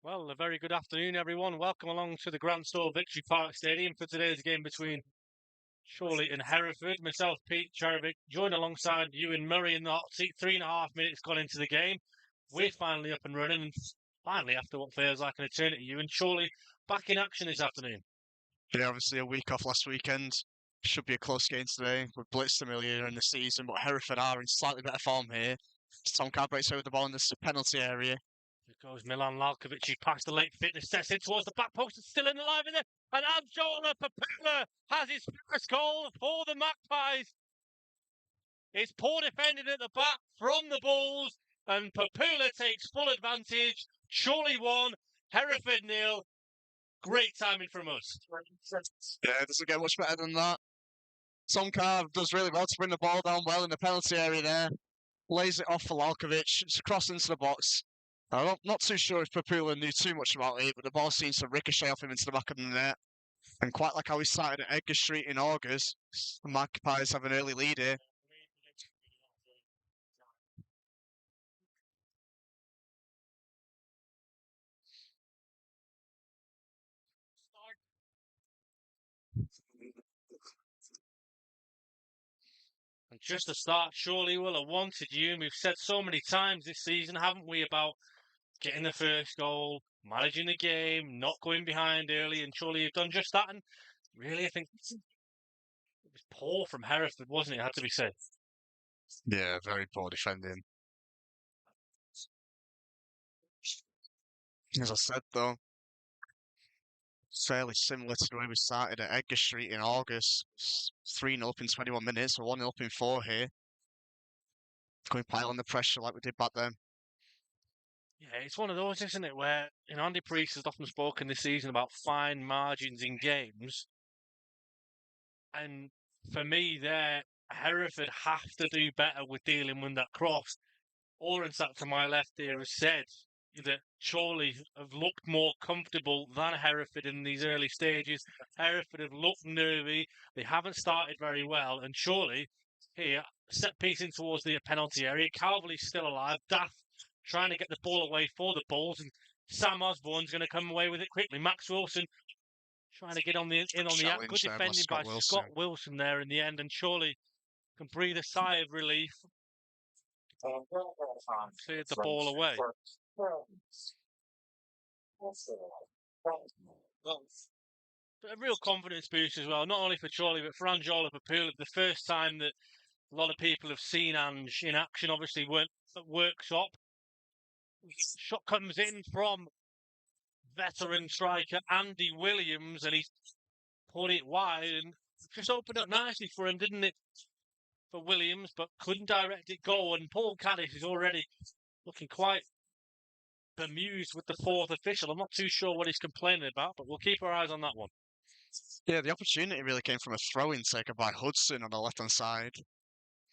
Well, a very good afternoon, everyone. Welcome along to the Grand Store Victory Park Stadium for today's game between Chorley and Hereford. Myself, Pete Tscherewik, joined alongside Ewan Murray in the hot seat. 3.5 minutes gone into the game. We're finally up and running, and finally, after what feels like an eternity, Ewan, Chorley back in action this afternoon. Yeah, obviously a week off last weekend. Should be a close game today. We've blitzed them earlier in the season, but Hereford are in slightly better form here. Tom Carr breaks over the ball in the penalty area. Here goes Milan Lalkovic. He passed the late fitness test in towards the back post. It's still in alive in there. And Anjola Papula has his first goal for the Magpies. It's poor defending at the back from the Bulls, and Papula takes full advantage. Chorley 1, Hereford 0. Great timing from us. Yeah, it doesn't get much better than that. Tom Carr does really well to bring the ball down well in the penalty area there. Lays it off for Lalkovic. It's across into the box. I'm not too sure if Papula knew too much about it, but the ball seems to ricochet off him into the back of the net. And quite like how we started at Edgar Street in August, the Magpies have an early lead here. And just to start, Chorley will have wanted you. And we've said so many times this season, haven't we, about getting the first goal, managing the game, not going behind early. And Chorley have done just that. And really, I think it was poor from Hereford, wasn't it? It had to be said. Yeah, very poor defending. As I said, though, fairly similar to the way we started at Edgar Street in August. 3-0 up in 21 minutes, or 1-0 up in 4 here. Going pile on the pressure like we did back then. Yeah, it's one of those, isn't it, where Andy Priest has often spoken this season about fine margins in games. And for me, there, Hereford have to do better with dealing with that cross. Oren sat to my left here has said that Chorley have looked more comfortable than Hereford in these early stages. Hereford have looked nervy. They haven't started very well. And Chorley here, set piece in towards the penalty area. Calverley's still alive. Daft trying to get the ball away for the Bulls. And Sam Osborne's going to come away with it quickly. Max Wilson trying to get in on the act. Good defending by Scott Wilson there in the end. And Chorley can breathe a sigh of relief. Cleared the ball away. But a real confidence boost as well, not only for Chorley but for Anjola Papula. The first time that a lot of people have seen Ange in action, obviously weren't at workshop. Shot comes in from veteran striker Andy Williams, and he's put it wide and just opened up nicely for him, didn't it? For Williams, but couldn't direct it goal. And Paul Caddis is already looking quite bemused with the fourth official. I'm not too sure what he's complaining about, but we'll keep our eyes on that one. Yeah, the opportunity really came from a throw-in taken by Hudson on the left-hand side.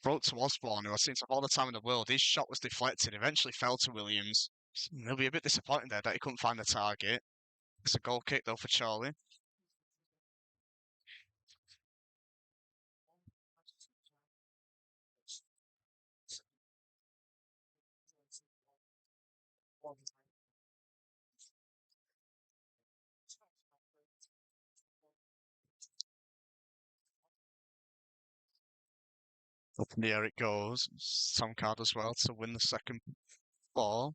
Broke to Osborne, who I seem to have all the time in the world. His shot was deflected, eventually fell to Williams. He'll be a bit disappointed there that he couldn't find the target. It's a goal kick, though, for Chorley. Up in the air it goes. Tom Card as well to win the second ball.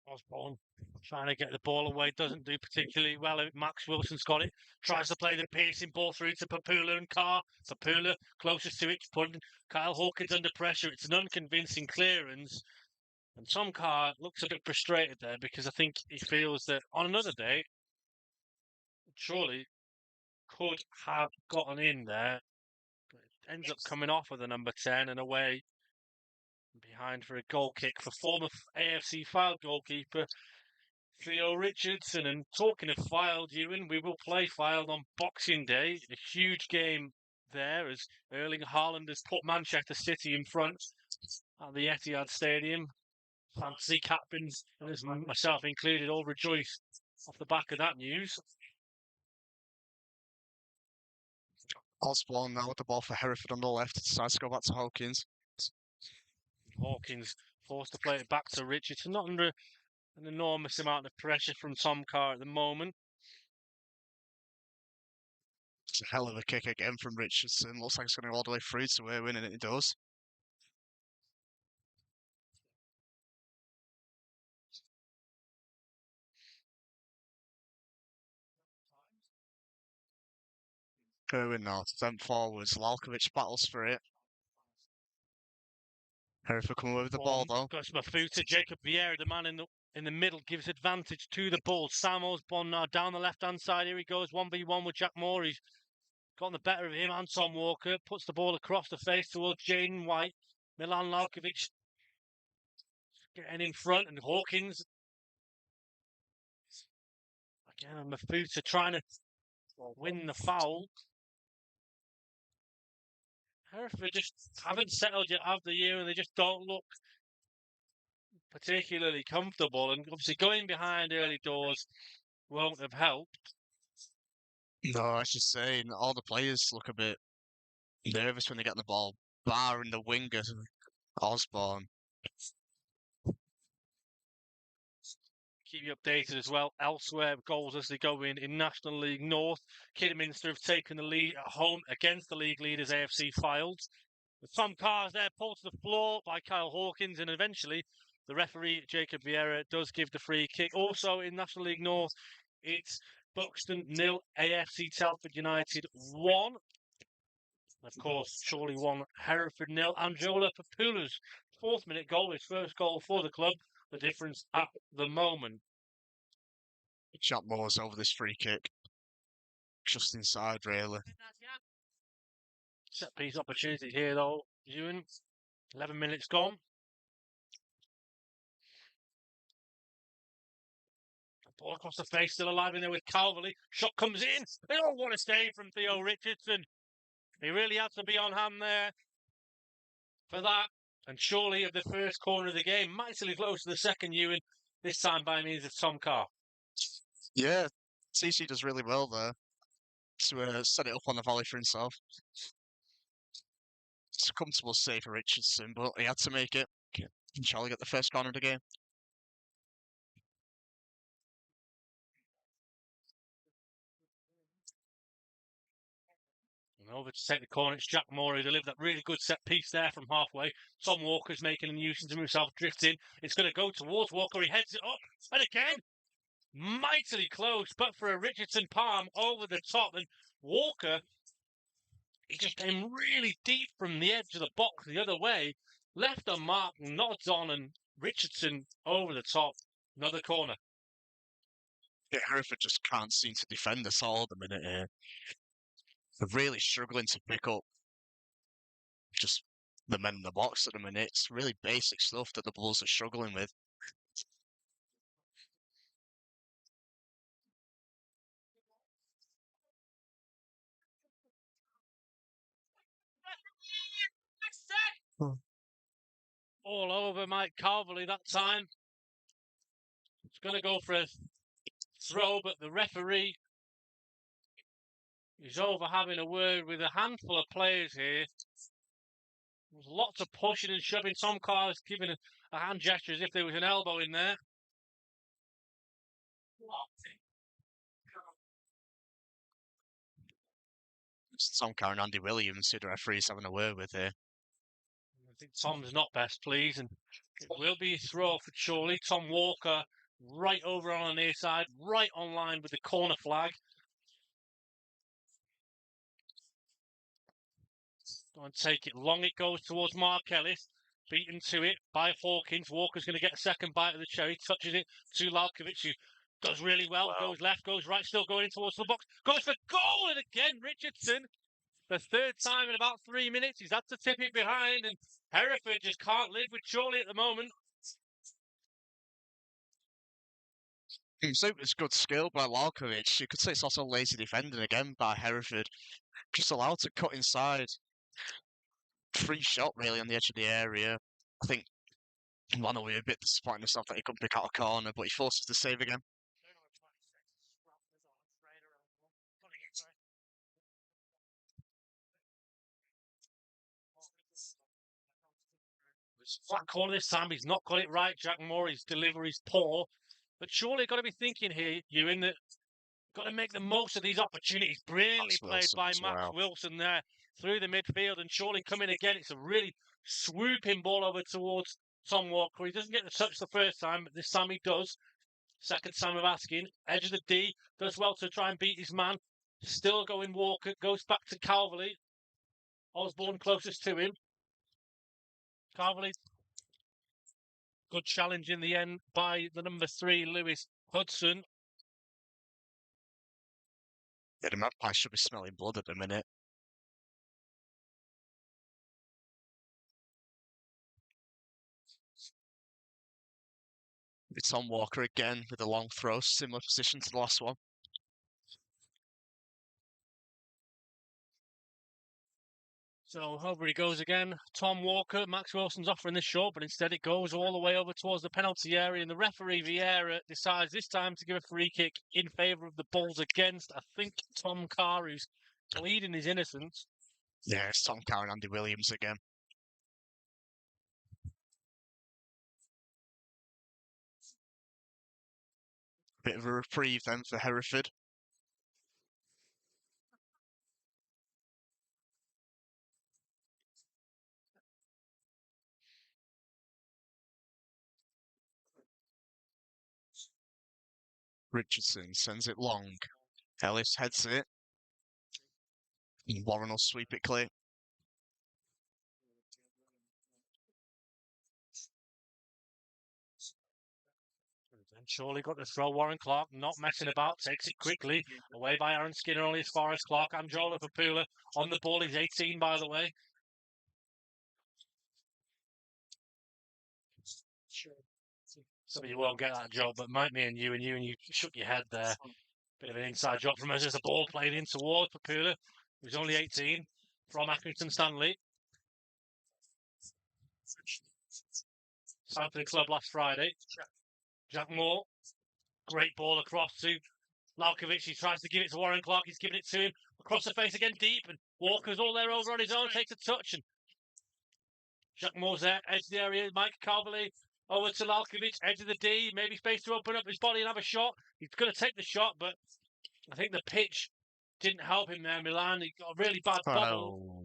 Osborne trying to get the ball away, doesn't do particularly well. Max Wilson's got it, tries to play the piercing ball through to Papula and Carr. Papula closest to it, putting Kyle Hawkins under pressure. It's an unconvincing clearance. And Tom Carr looks a bit frustrated there because I think he feels that on another day, Chorley could have gotten in there, but it ends up coming off with the number 10 and away behind for a goal kick for former AFC Fylde goalkeeper Theo Richardson. And talking of Fylde, Ewan, we will play Fylde on Boxing Day. A huge game there as Erling Haaland has put Manchester City in front at the Etihad Stadium. Fantasy captains, and as myself included, all rejoiced off the back of that news. Osborne now with the ball for Hereford on the left. Decides to go back to Hawkins. Hawkins forced to play it back to Richardson. Not under an enormous amount of pressure from Tom Carr at the moment. It's a hell of a kick again from Richardson. Looks like it's going to go all the way through to Ewan, and it does. Ewan now sent forwards. Lalkovic battles for it. Hereford coming away with the ball though. Got Mafuta, Jacob Vieira, the man in the middle, gives advantage to the Bulls. Sam Osborne now down the left-hand side. Here he goes, 1v1 with Jack Moore. He's gotten the better of him and Tom Walker. Puts the ball across the face towards Jaden White. Milan Lalkovic getting in front, and Hawkins. Again, Mafuta trying to win the foul. Hereford just haven't settled yet after the year, and they just don't look particularly comfortable. And obviously going behind early doors won't have helped. No, I should say, all the players look a bit nervous when they get the ball, barring the winger, Osborne. Keep you updated as well. Elsewhere, goals as they go in National League North. Kidderminster have taken the lead at home against the league leaders AFC Files. With Tom Carr's there pulled to the floor by Kyle Hawkins, and eventually the referee, Jacob Vieira, does give the free kick. Also in National League North, it's Buxton 0, AFC Telford United 1. Of course, Chorley 1, Hereford 0. Angela Papula's 4th minute goal, his first goal for the club. The difference at the moment. Jack Moore's over this free kick. Just inside, really. Set piece opportunity here, though, Ewan. 11 minutes gone. Ball across the face, still alive in there with Calverley. Shot comes in. They don't want to stay from Theo Richardson. He really had to be on hand there for that. And surely of the first corner of the game, mightily close to the second, Ewan, this time by means of Tom Carr. Yeah, TC does really well there to set it up on the volley for himself. It's a comfortable save for Richardson, but he had to make it. And Charlie get the first corner of the game. And over to take the corner, it's Jack Moore who delivered that really good set piece there from halfway. Tom Walker's making a nuisance of himself, drifts in. It's going to go towards Walker, he heads it up, and again, mightily close, but for a Richardson palm over the top, and Walker, he just came really deep from the edge of the box the other way, left unmarked, nods on, and Richardson over the top, another corner. Yeah, Hereford just can't seem to defend us all at the minute here. They're really struggling to pick up just the men in the box at the minute. It's really basic stuff that the Bulls are struggling with. All over Mike Calverley that time. It's going to go for a throw, but the referee is over having a word with a handful of players here. There's lots of pushing and shoving. Tom Carr's giving a hand gesture as if there was an elbow in there. It's Tom Carr and Andy Williams who the referee's having a word with here. I think Tom's not best pleased, and it will be a throw for Chorley. Tom Walker right over on the near side, right on line with the corner flag. Go and take it long. It goes towards Mark Ellis. Beaten to it by Hawkins. Walker's going to get a second bite of the cherry. Touches it to Lalkovic, who does really well. Wow. Goes left, goes right, still going in towards the box. Goes for goal, and again, Richardson. The third time in about 3 minutes. He's had to tip it behind, and Hereford just can't live with Chorley at the moment. So it was good skill by Lalkovic. You could say it's also lazy defending again by Hereford. Just allowed to cut inside. Free shot really on the edge of the area. I think Lano was a bit disappointed himself that he couldn't pick out a corner, but he forces the save again. Flat corner this time. He's not got it right. Jack Moore's delivery's poor. But surely got to be thinking here, Ewan, that got to make the most of these opportunities. Brilliantly played by Max Wilson there through the midfield, and surely coming again. It's a really swooping ball over towards Tom Walker. He doesn't get the touch the first time, but this time he does. Second time of asking. Edge of the D. Does well to try and beat his man. Still going Walker. Goes back to Calverley. Osborne closest to him. Calverley. Good challenge in the end by the number 3, Lewis Hudson. Yeah, the Magpies should be smelling blood at the minute. It's on Walker again with a long throw, similar position to the last one. So over he goes again. Tom Walker, Max Wilson's offering this shot, but instead it goes all the way over towards the penalty area, and the referee Vieira decides this time to give a free kick in favour of the Bulls against, I think, Tom Carr, who's pleading his innocence. Yeah, it's Tom Carr and Andy Williams again. Bit of a reprieve then for Hereford. Richardson sends it long. Ellis heads it. And Warren will sweep it clear. And surely got the throw. Warren Clark not messing about, takes it quickly. Away by Aaron Skinner, only as far as Clark. Amjola for Pula on the ball. He's 18, by the way. Some of you won't get that job, but might me and you shook your head there. Bit of an inside job from us as the ball played in towards Papula, who's only 18, from Accrington Stanley. Signed for the club last Friday. Jack Moore, great ball across to Lalkovic. He tries to give it to Warren Clark. He's giving it to him across the face again, deep, and Walker's all there over on his own. Takes a touch, and Jack Moore's there, edge of the area. Mike Calverley over to Lalkovic, edge of the D. Maybe space to open up his body and have a shot. He's going to take the shot, but I think the pitch didn't help him there, Milan. He got a really bad bobble.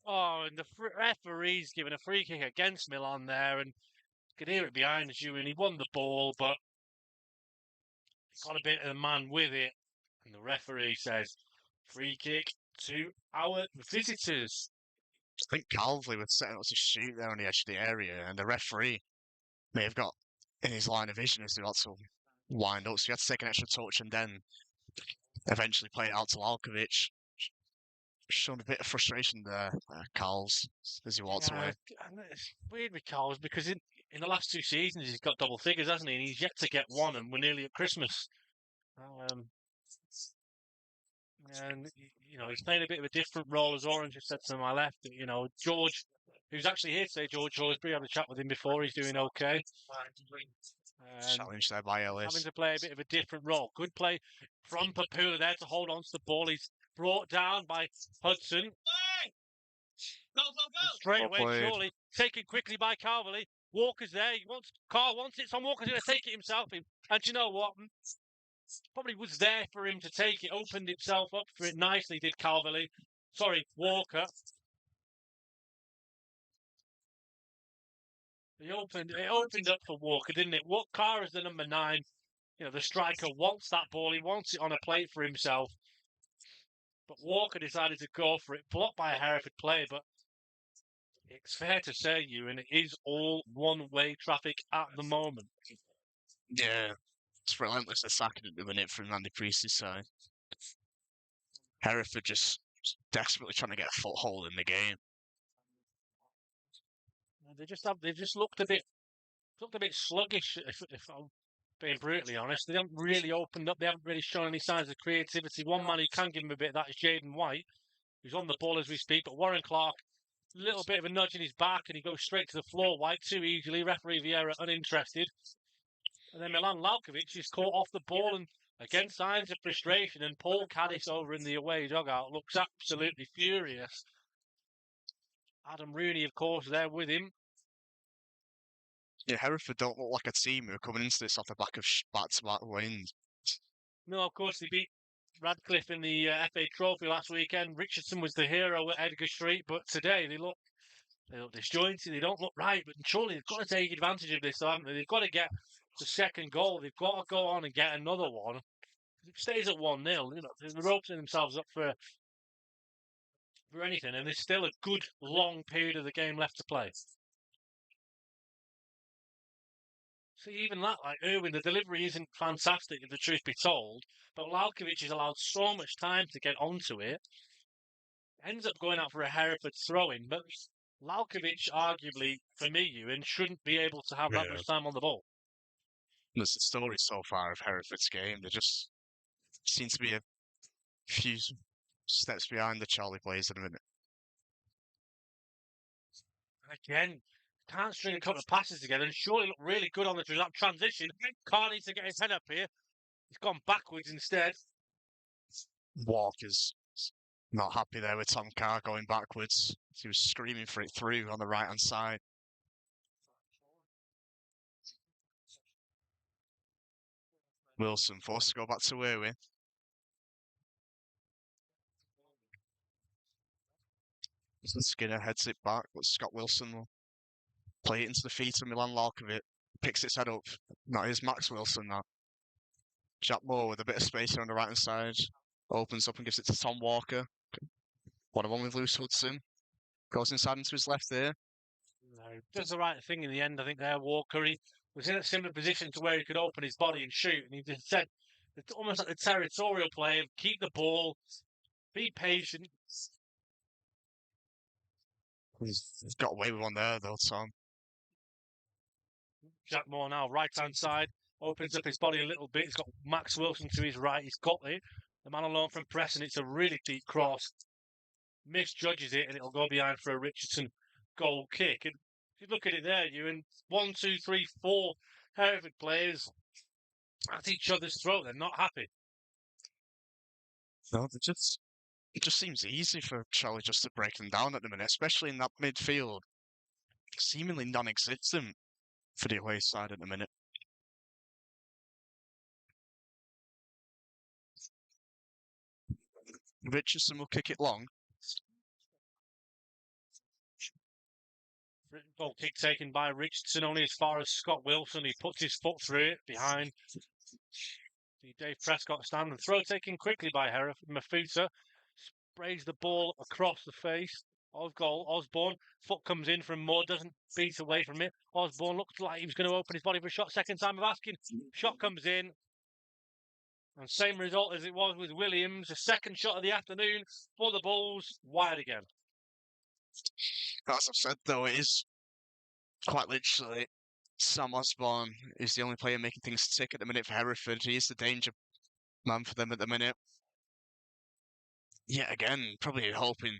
Oh, and the referee's giving a free kick against Milan there, and you could hear it behind you, and he won the ball, but he got a bit of the man with it, and the referee says, free kick to our visitors. I think Calverley was setting up to shoot there on the edge of the area, and the referee may have got in his line of vision as they got to wind up, so he had to take an extra touch and then eventually play it out to Lalkovic. Showing a bit of frustration there, Carls, as he walks away. And it's weird with Carls because in the last 2 seasons he's got double figures, hasn't he? And he's yet to get one, and we're nearly at Christmas. And, you know, he's playing a bit of a different role, as Orange has said to my left. You know, George, who's actually here today, George Horsbury, I had a chat with him before, he's doing okay. Challenge there by Ellis. Having to play a bit of a different role. Good play from Papula there to hold on to the ball. He's brought down by Hudson. Go! Straight away, surely. Taken quickly by Calverley. Walker's there. Carl wants it. Walker's going to take it himself. And you know what? Probably was there for him to take it. Opened himself up for it nicely, did Calverley. Sorry, Walker. It opened up for Walker, didn't it? Carr is the number 9. You know, the striker wants that ball. He wants it on a plate for himself. But Walker decided to go for it, blocked by a Hereford player. But it's fair to say, Ewan, it is all one-way traffic at the moment. Yeah, it's relentless attacking at the minute from Andy Priest's side. Hereford just desperately trying to get a foothold in the game. They just looked a bit sluggish. If I'm being brutally honest, they haven't really opened up. They haven't really shown any signs of creativity. One man who can give them a bit of that is Jaden White, who's on the ball as we speak. But Warren Clark, a little bit of a nudge in his back, and he goes straight to the floor. White too easily. Referee Vieira uninterested. And then Milan Lalkovic is caught off the ball, and again signs of frustration. And Paul Caddis over in the away dugout looks absolutely furious. Adam Rooney, of course, there with him. Yeah, Hereford don't look like a team who are coming into this off the back of back-to-back wins. No, of course, they beat Radcliffe in the FA Trophy last weekend. Richardson was the hero at Edgar Street, but today they look disjointed. They don't look right. But surely they've got to take advantage of this, haven't they? They've got to get the second goal. They've got to go on and get another one. If it stays at 1-0, they're opening themselves up for anything, and there's still a good long period of the game left to play. See, even that, like Irwin, the delivery isn't fantastic, if the truth be told, but Lalkovic is allowed so much time to get onto it. Ends up going out for a Hereford throw-in, but Lalkovic, arguably, for me, Ewan, shouldn't be able to have that much time on the ball. There's the story so far of Hereford's game. They just seem to be a few steps behind the Chorley players at the minute. Again, can't string a couple of passes together and surely look really good on the transition. Carr needs to get his head up here. He's gone backwards instead. Walker's not happy there with Tom Carr going backwards. He was screaming for it through on the right-hand side. Wilson forced to go back to Irwin. Skinner heads it back, but Scott Wilson will play it into the feet of Milan Lalkovic. Picks its head up. That is Max Wilson now. Jack Moore with a bit of space here on the right-hand side. Opens up and gives it to Tom Walker. One-on-one with Lewis Hudson. Goes inside into his left there. No, does the right thing in the end, I think there. Walker, he was in a similar position to where he could open his body and shoot, and he just said, it's almost like the territorial play of keep the ball, be patient. He's got away with one there though, Tom. Jack Moore now, right-hand side, opens up his body a little bit. He's got Max Wilson to his right. He's got it. The man alone from Preston. It's a really deep cross. Misjudges it, and it'll go behind for a Richardson goal kick. And if you look at it there, Ewan, 1, 2, 3, 4 Hereford players at each other's throat. They're not happy. No, it just seems easy for Charlie just to break them down at the minute, especially in that midfield. Seemingly non-existent for the away side at the minute. Richardson will kick it long. Goal kick taken by Richardson, only as far as Scott Wilson. He puts his foot through it behind the Dave Prescott stand. The throw taken quickly by Hereford. Mafuta sprays the ball across the face of goal. Osborne, foot comes in from Moore, doesn't beat away from it. Osborne looked like he was going to open his body for a shot. Second time of asking. Shot comes in. And same result as it was with Williams. The second shot of the afternoon for the Bulls. Wide again. As I've said, though, it is quite literally Sam Osborne is the only player making things tick at the minute for Hereford. He is the danger man for them at the minute. Yet again, probably hoping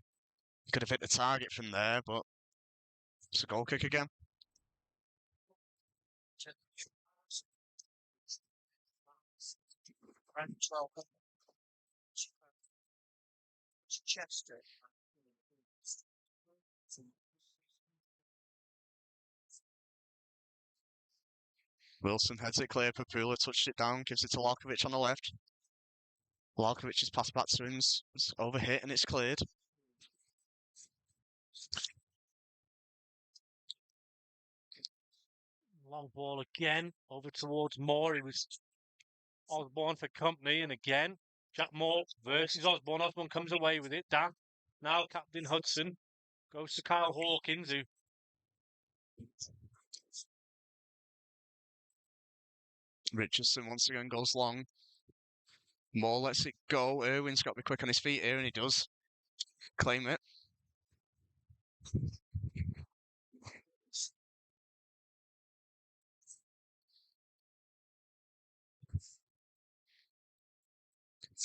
he could have hit the target from there, but it's a goal kick again. Chester. Wilson heads it clear. Papula touched it down, gives it to Lalkovic on the left. Lalkovic has passed back to him. It's overhit and it's cleared. Long ball again, over towards Moore. He was Osborne for company, and again, Jack Moore versus Osborne. Osborne comes away with it. Dan, now Captain Hudson, goes to Kyle Hawkins, who Richardson once again goes long. Moore lets it go. Irwin's got to be quick on his feet here, and he does. Claim it.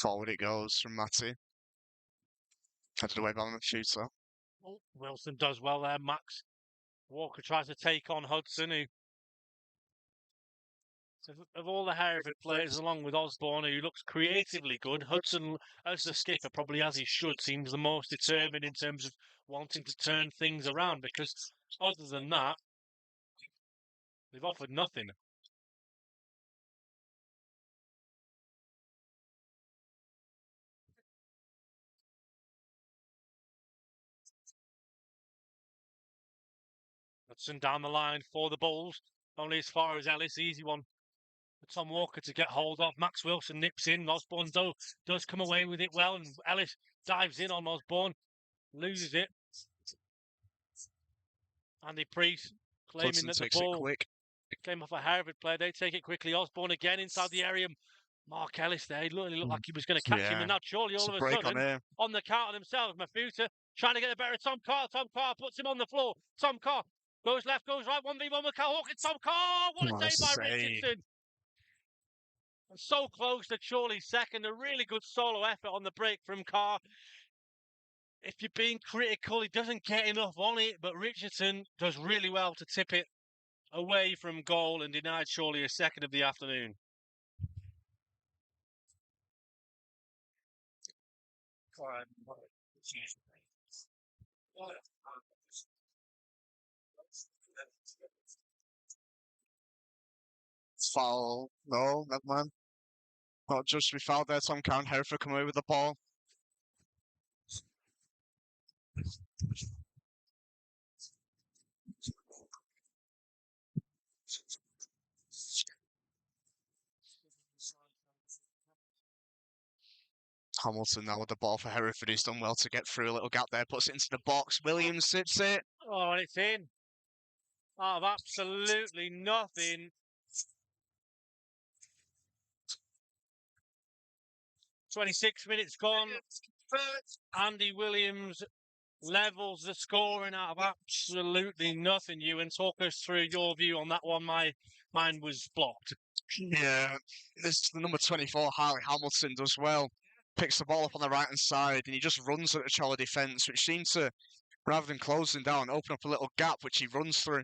Forward it goes from Matty. Headed away by Mafuta. Wilson does well there. Max Walker tries to take on Hudson, who, of all the Hereford players, along with Osborne, who looks creatively good, Hudson, as the skipper, probably as he should, seems the most determined in terms of wanting to turn things around, because other than that, They've offered nothing. Hudson down the line for the Bulls. Only as far as Ellis. Easy one for Tom Walker to get hold of. Max Wilson nips in. Osborne does come away with it well. And Ellis dives in on Osborne. Loses it. Andy Priest claiming Hudson that the takes it ball quick. came off a Hereford player. They take it quickly. Osborne again inside the area. Mark Ellis there. He looked like he was going to catch him. And now Chorley all of a break sudden on the counter themselves. Mafuta trying to get the better of Tom Carr. Tom Carr puts him on the floor. Tom Carr goes left, goes right. 1v1 with Cal Hawkins. Tom Carr. What a save by Richardson. And so close to Chorley's second. A really good solo effort on the break from Carr. If you're being critical, he doesn't get enough on it, but Richardson does really well to tip it away from goal and denied Chorley a second of the afternoon. Foul. No, never mind. Not just to be fouled there. Tom Carr and Hereford come away with the ball. Hamilton now with the ball for Hereford. He's done well to get through a little gap there. Puts it into the box. Williams sits it. Oh, and it's in. Out of absolutely nothing. 26 minutes gone. Andy Williams levels the scoring out of absolutely nothing. Ewan, talk us through your view on that one. Mine was blocked. Yeah, this the number 24, Harley Hamilton, does well. Picks the ball up on the right-hand side, and he just runs at the Chorley defence, which seems to, rather than closing down, open up a little gap, which he runs through.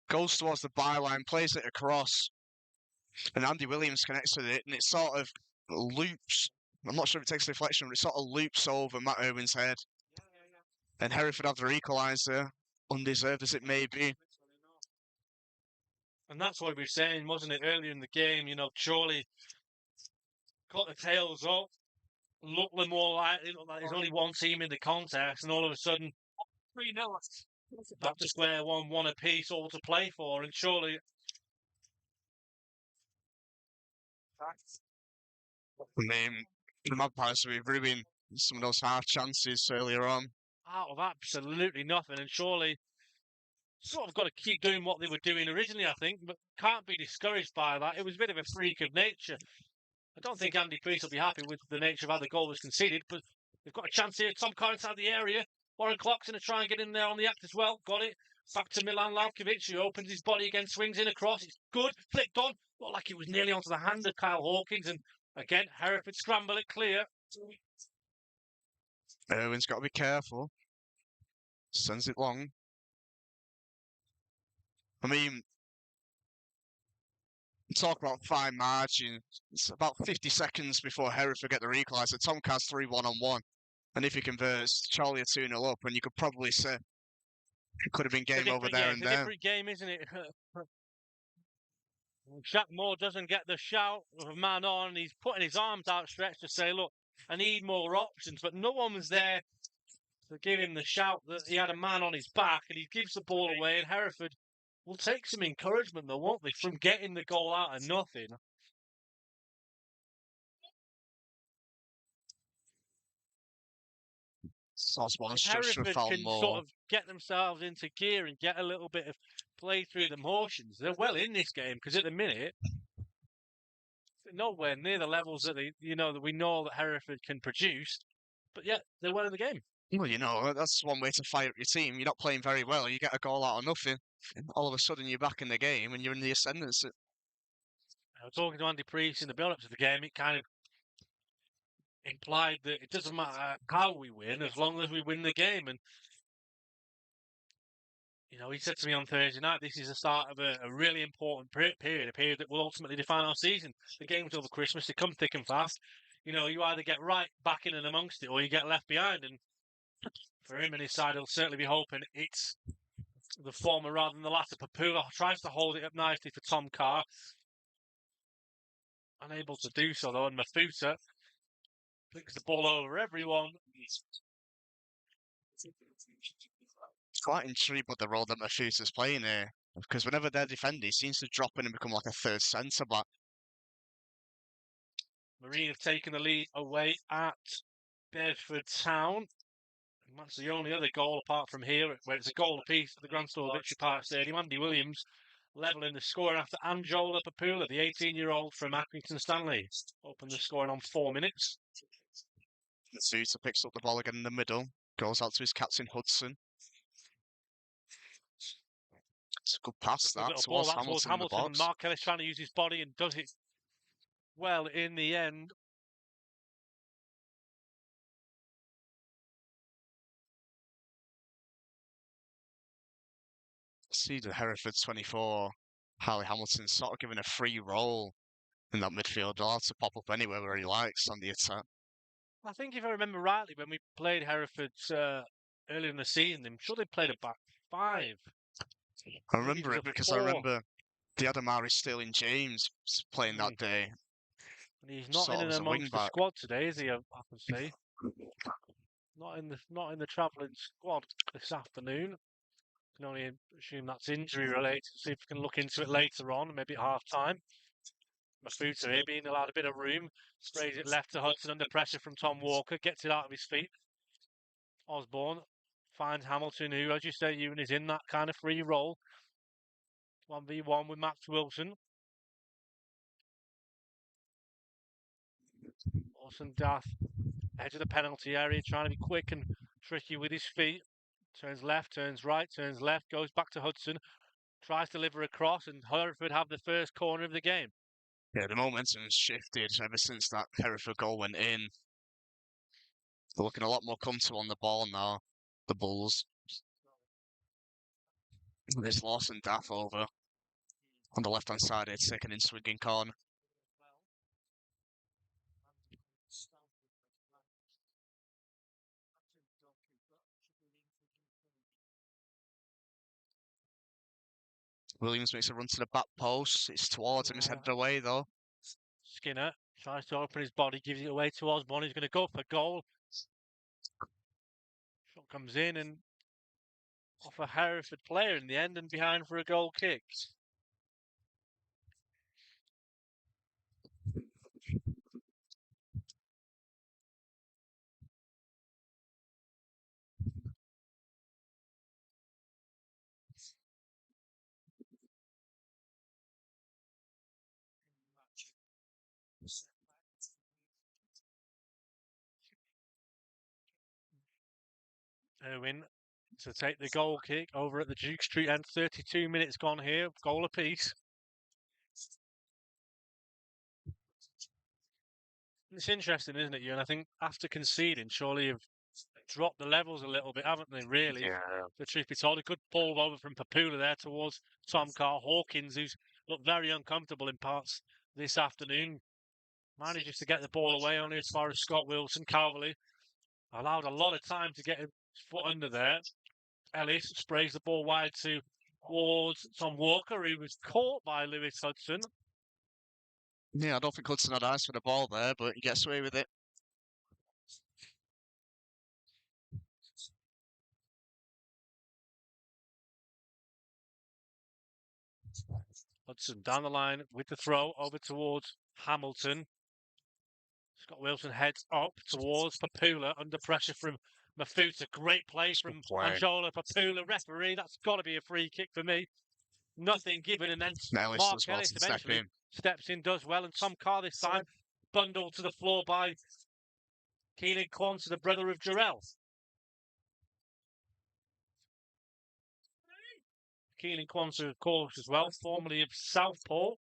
Goes towards the byline, plays it across, and Andy Williams connects with it, and it sort of loops. I'm not sure if it takes deflection, but it sort of loops over Matt Irwin's head. And Hereford have their equaliser, undeserved as it may be. And that's what we were saying, wasn't it, earlier in the game? You know, Chorley got the tails up, looked the more likely, looked like there's only one team in the contest, and all of a sudden, 3-0. Back to square one apiece, all to play for, and Chorley. I mean, the Magpies were ruining some of those half chances earlier on. Out of absolutely nothing, and Chorley sort of got to keep doing what they were doing originally, I think, but can't be discouraged by that. It was a bit of a freak of nature. I don't think Andy Priest will be happy with the nature of how the goal was conceded, but they've got a chance here. Tom Carr inside the area. Warren Clark's going to try and get in there on the act as well. Got it. Back to Milan Lavkovic, who opens his body again, swings in across. It's good. Flicked on. Looked like it was nearly onto the hand of Kyle Hawkins. And again, Hereford scramble it clear. Irwin's got to be careful. Sends it long. I mean, talk about fine margin. It's about 50 seconds before Hereford get the equaliser. Tom Carr's 3-1-1. And if he converts, Chorley are 2-0 up, and you could probably say it could have been game over there and then. It's a different game, isn't it? Shaq Moore doesn't get the shout of a man on. He's putting his arms outstretched to say, look, I need more options. But no one was there to give him the shout that he had a man on his back, and he gives the ball away, and Hereford will take some encouragement, though, won't they, from getting the goal out of nothing. Hereford can sort of get themselves into gear and get a little bit of play through the motions. They're well in this game because at the minute, they're nowhere near the levels that that we know that Hereford can produce. But yet they're well in the game. Well, that's one way to fire up your team. You're not playing very well. You get a goal out of nothing. All of a sudden, you're back in the game and you're in the ascendance. I was talking to Andy Priest in the build-up to the game. It kind of implied that it doesn't matter how we win as long as we win the game. And he said to me on Thursday night, this is the start of a really important period, a period that will ultimately define our season. The games over Christmas, they come thick and fast. You either get right back in and amongst it or you get left behind. And for him and his side, he'll certainly be hoping it's the former rather than the latter. Papula tries to hold it up nicely for Tom Carr. Unable to do so though, and Mafuta flicks the ball over everyone. Quite intrigued with the role that Mafuta's playing here, because whenever they're defending, he seems to drop in and become like a third centre back. Marine have taken the lead away at Bedford Town. And that's the only other goal apart from here, where it's a goal apiece at the Grand Store Victory Park Stadium. Andy Williams levelling the score after Anjola Papula, the 18-year-old from Accrington Stanley, opened the scoring on 4 minutes. Masuta picks up the ball again in the middle, goes out to his captain Hudson. It's a good pass that towards Hamilton in the box. And Mark Ellis trying to use his body and does it well in the end. See the Hereford 24, Harley Hamilton sort of given a free role in that midfield, allowed to pop up anywhere where he likes on the attack. I think if I remember rightly, when we played Hereford earlier in the season, I'm sure they played a back five. I remember it because I remember the Adamari Sterling James playing that day. And he's not in and amongst the squad today, is he? I can see. Not in the travelling squad this afternoon. Can only assume that's injury related. See if we can look into it later on, maybe at half time. Mafuta here being allowed a bit of room. Sprays it left to Hudson under pressure from Tom Walker. Gets it out of his feet. Osborne finds Hamilton, who, as you say, Ewan, is in that kind of free role. 1v1 with Max Wilson. Orson Dath, edge of the penalty area, trying to be quick and tricky with his feet. Turns left, turns right, turns left, goes back to Hudson. Tries to deliver across, and Hereford have the first corner of the game. Yeah, the momentum's shifted ever since that Hereford goal went in. They're looking a lot more comfortable on the ball now, the Bulls. There's Lawson Daff over on the left-hand side here, taking in swinging corner. Williams makes a run to the back post. It's towards him, he's headed away though. Skinner tries to open his body, gives it away to Osborne. He's going to go for goal. Shot comes in and off a Hereford player in the end and behind for a goal kick. Owen to take the goal kick over at the Duke Street end. 32 minutes gone here, goal apiece. It's interesting, isn't it, Ewan? I think after conceding, Chorley have dropped the levels a little bit, haven't they, really? Yeah. The truth be told, a good ball over from Papula there towards Tom Carr. Hawkins, who's looked very uncomfortable in parts this afternoon, manages to get the ball away only as far as Scott Wilson. Calverley allowed a lot of time to get his foot under there. Ellis sprays the ball wide towards Tom Walker, who was caught by Lewis Hudson. Yeah, I don't think Hudson had eyes for the ball there, but he gets away with it. Hudson down the line with the throw over towards Hamilton. Scott Wilson heads up towards Papula under pressure from Mafuta. Great play from Anjola Papula. Referee, that's got to be a free kick for me. Nothing given, and then Mark Ellis eventually steps in, does well, and Tom Carr this time bundled to the floor by Keelan Quanta, the brother of Jarrell. Keelan Quanta, of course, as well, formerly of Southport.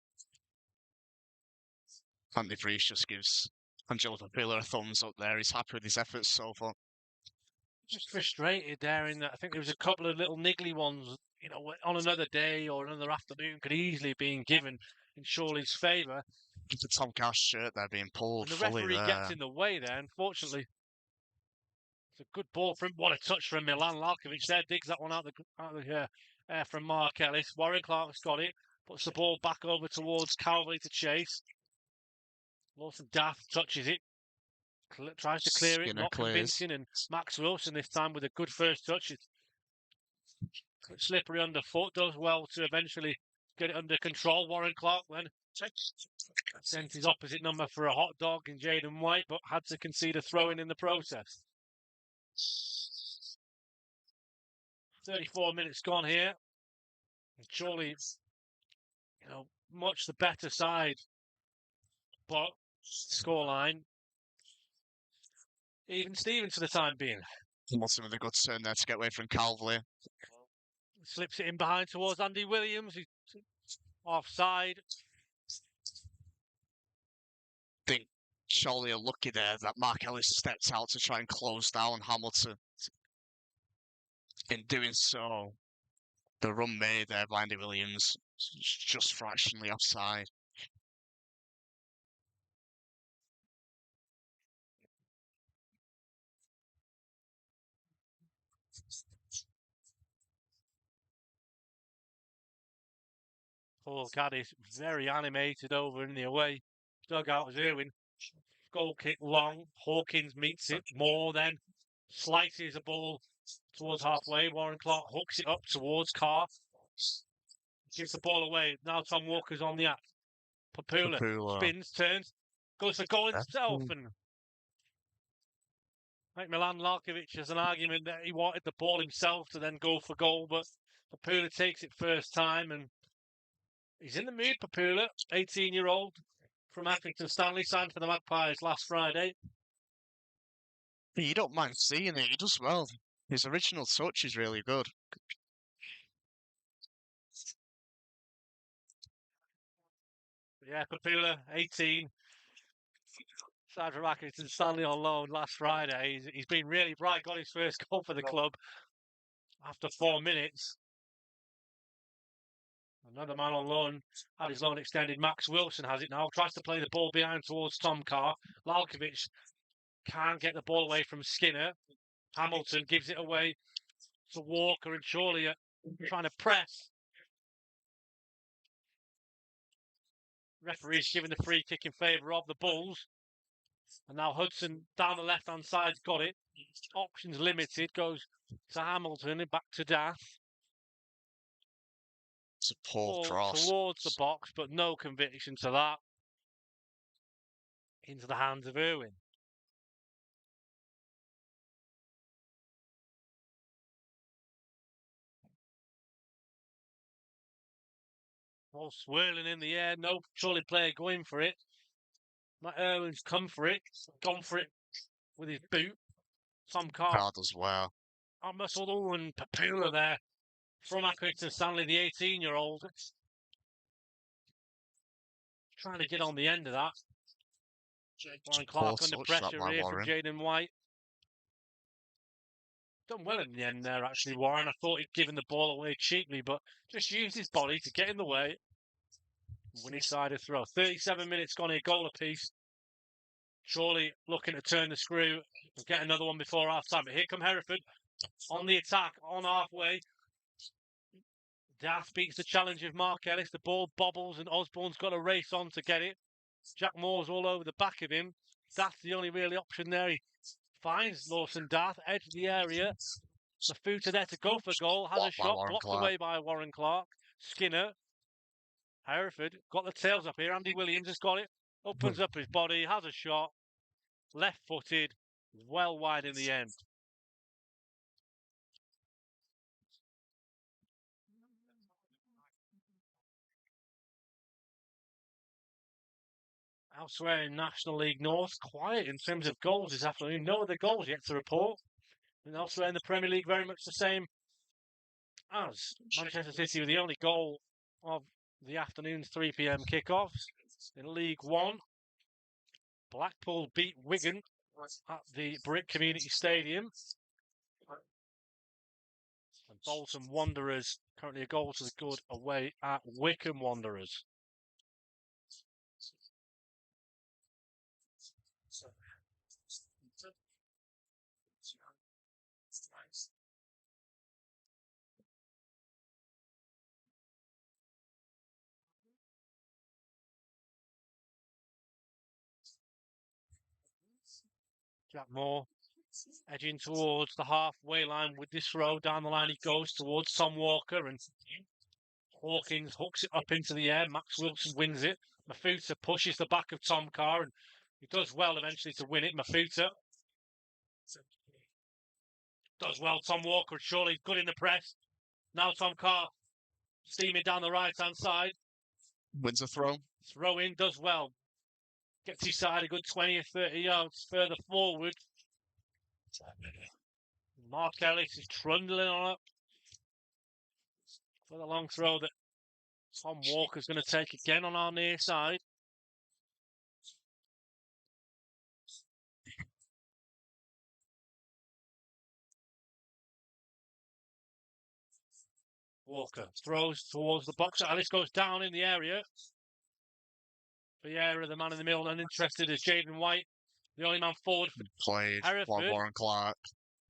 Andy Freese just gives Angelo Papula a thumbs up there. He's happy with his efforts so far. Just frustrated there in that I think there was a couple of little niggly ones, you know, on another day or another afternoon could easily have been given in Chorley's favour. The Tom Cash shirt there being pulled and the referee there. gets in the way there, unfortunately. It's a good ball from what a touch from Milan Lalkovic there. Digs that one out the air from Mark Ellis. Warren Clark's got it. Puts the ball back over towards Chorley to chase. Lawson Daft touches it. Tries to clear it, Skinner not clears. convincing. And Max Wilson this time with a good first touch. It's slippery underfoot. Does well to eventually get it under control. Warren Clark then sent his opposite number for a hot dog in Jaden White, but had to concede a throw-in the process. 34 minutes gone here. And Chorley, much the better side, but scoreline even Stevens for the time being. Hamilton with a good turn there to get away from Calvary. Slips it in behind towards Andy Williams, who's offside. I think Chorley are lucky there that Mark Ellis stepped out to try and close down Hamilton. In doing so, the run made there by Andy Williams just fractionally offside. Paul Gaddis very animated over in the away dugout as Ewan. Goal kick long. Hawkins meets it more then. Slices the ball towards halfway. Warren Clark hooks it up towards Carr. Gives the ball away. Now Tom Walker's on the act. Papula spins, turns, goes for goal himself. And like Milan Lalkovic has an argument that he wanted the ball himself to then go for goal, but Papula takes it first time and he's in the mood, Papula, 18-year-old from Accrington Stanley, signed for the Magpies last Friday. You don't mind seeing it, he does well. His original touch is really good. Yeah, Papula, 18. Signed for Accrington Stanley on loan last Friday. He's been really bright, got his first goal for the club after 4 minutes. Another man on loan, had his loan extended. Max Wilson has it now, tries to play the ball behind towards Tom Carr. Lalkovic can't get the ball away from Skinner. Hamilton gives it away to Walker and Chorley are trying to press. Referee's giving the free kick in favour of the Bulls. And now Hudson down the left-hand side's got it. Options limited, goes to Hamilton and back to Dath. It's a poor cross. Towards the box, but no conviction to that. Into the hands of Irwin. Ball swirling in the air, no Chorley player going for it. Matt Irwin's come for it, gone for it with his boot. Tom Carr as well. Muscle and Papula there from Accrington Stanley, the 18-year-old. Trying to get on the end of that. Warren Clark under pressure here from Jaden White. Done well in the end there, actually, Warren. I thought he'd given the ball away cheaply, but just used his body to get in the way. Win his side of throw. 37 minutes gone here, goal apiece. Chorley looking to turn the screw and get another one before half time. But here come Hereford on the attack, on halfway. Dath beats the challenge of Mark Ellis. The ball bobbles and Osborne's got a race on to get it. Jack Moore's all over the back of him. Dath's the only really option there. He finds Lawson Dath, edge of the area. Mafuta there to go for goal. Has a shot, blocked away by Warren Clark. Skinner. Hereford got the tails up here. Andy Williams has got it. Opens up his body, has a shot. Left-footed, well wide in the end. Elsewhere in National League North, quiet in terms of goals this afternoon. No other goals yet to report. And elsewhere in the Premier League, very much the same as Manchester City, with the only goal of the afternoon's 3 p.m. kickoffs. In League One, Blackpool beat Wigan at the Brick Community Stadium. And Bolton Wanderers currently a goal to the good away at Wycombe Wanderers. Jack Moore edging towards the halfway line with this throw. Down the line he goes towards Tom Walker, and Hawkins hooks it up into the air. Max Wilson wins it. Mafuta pushes the back of Tom Carr, and he does well eventually to win it. Mafuta does well. Tom Walker and Chorley good in the press. Now Tom Carr steaming down the right-hand side. Wins a throw. Throw in, does well. Gets his side a good 20 or 30 yards further forward. Mark Ellis is trundling on up for the long throw that Tom Walker's going to take again on our near side. Walker throws towards the box. Ellis goes down in the area. Vieira, the man in the middle, uninterested as Jaden White, the only man forward for Played Hereford. while Warren Clark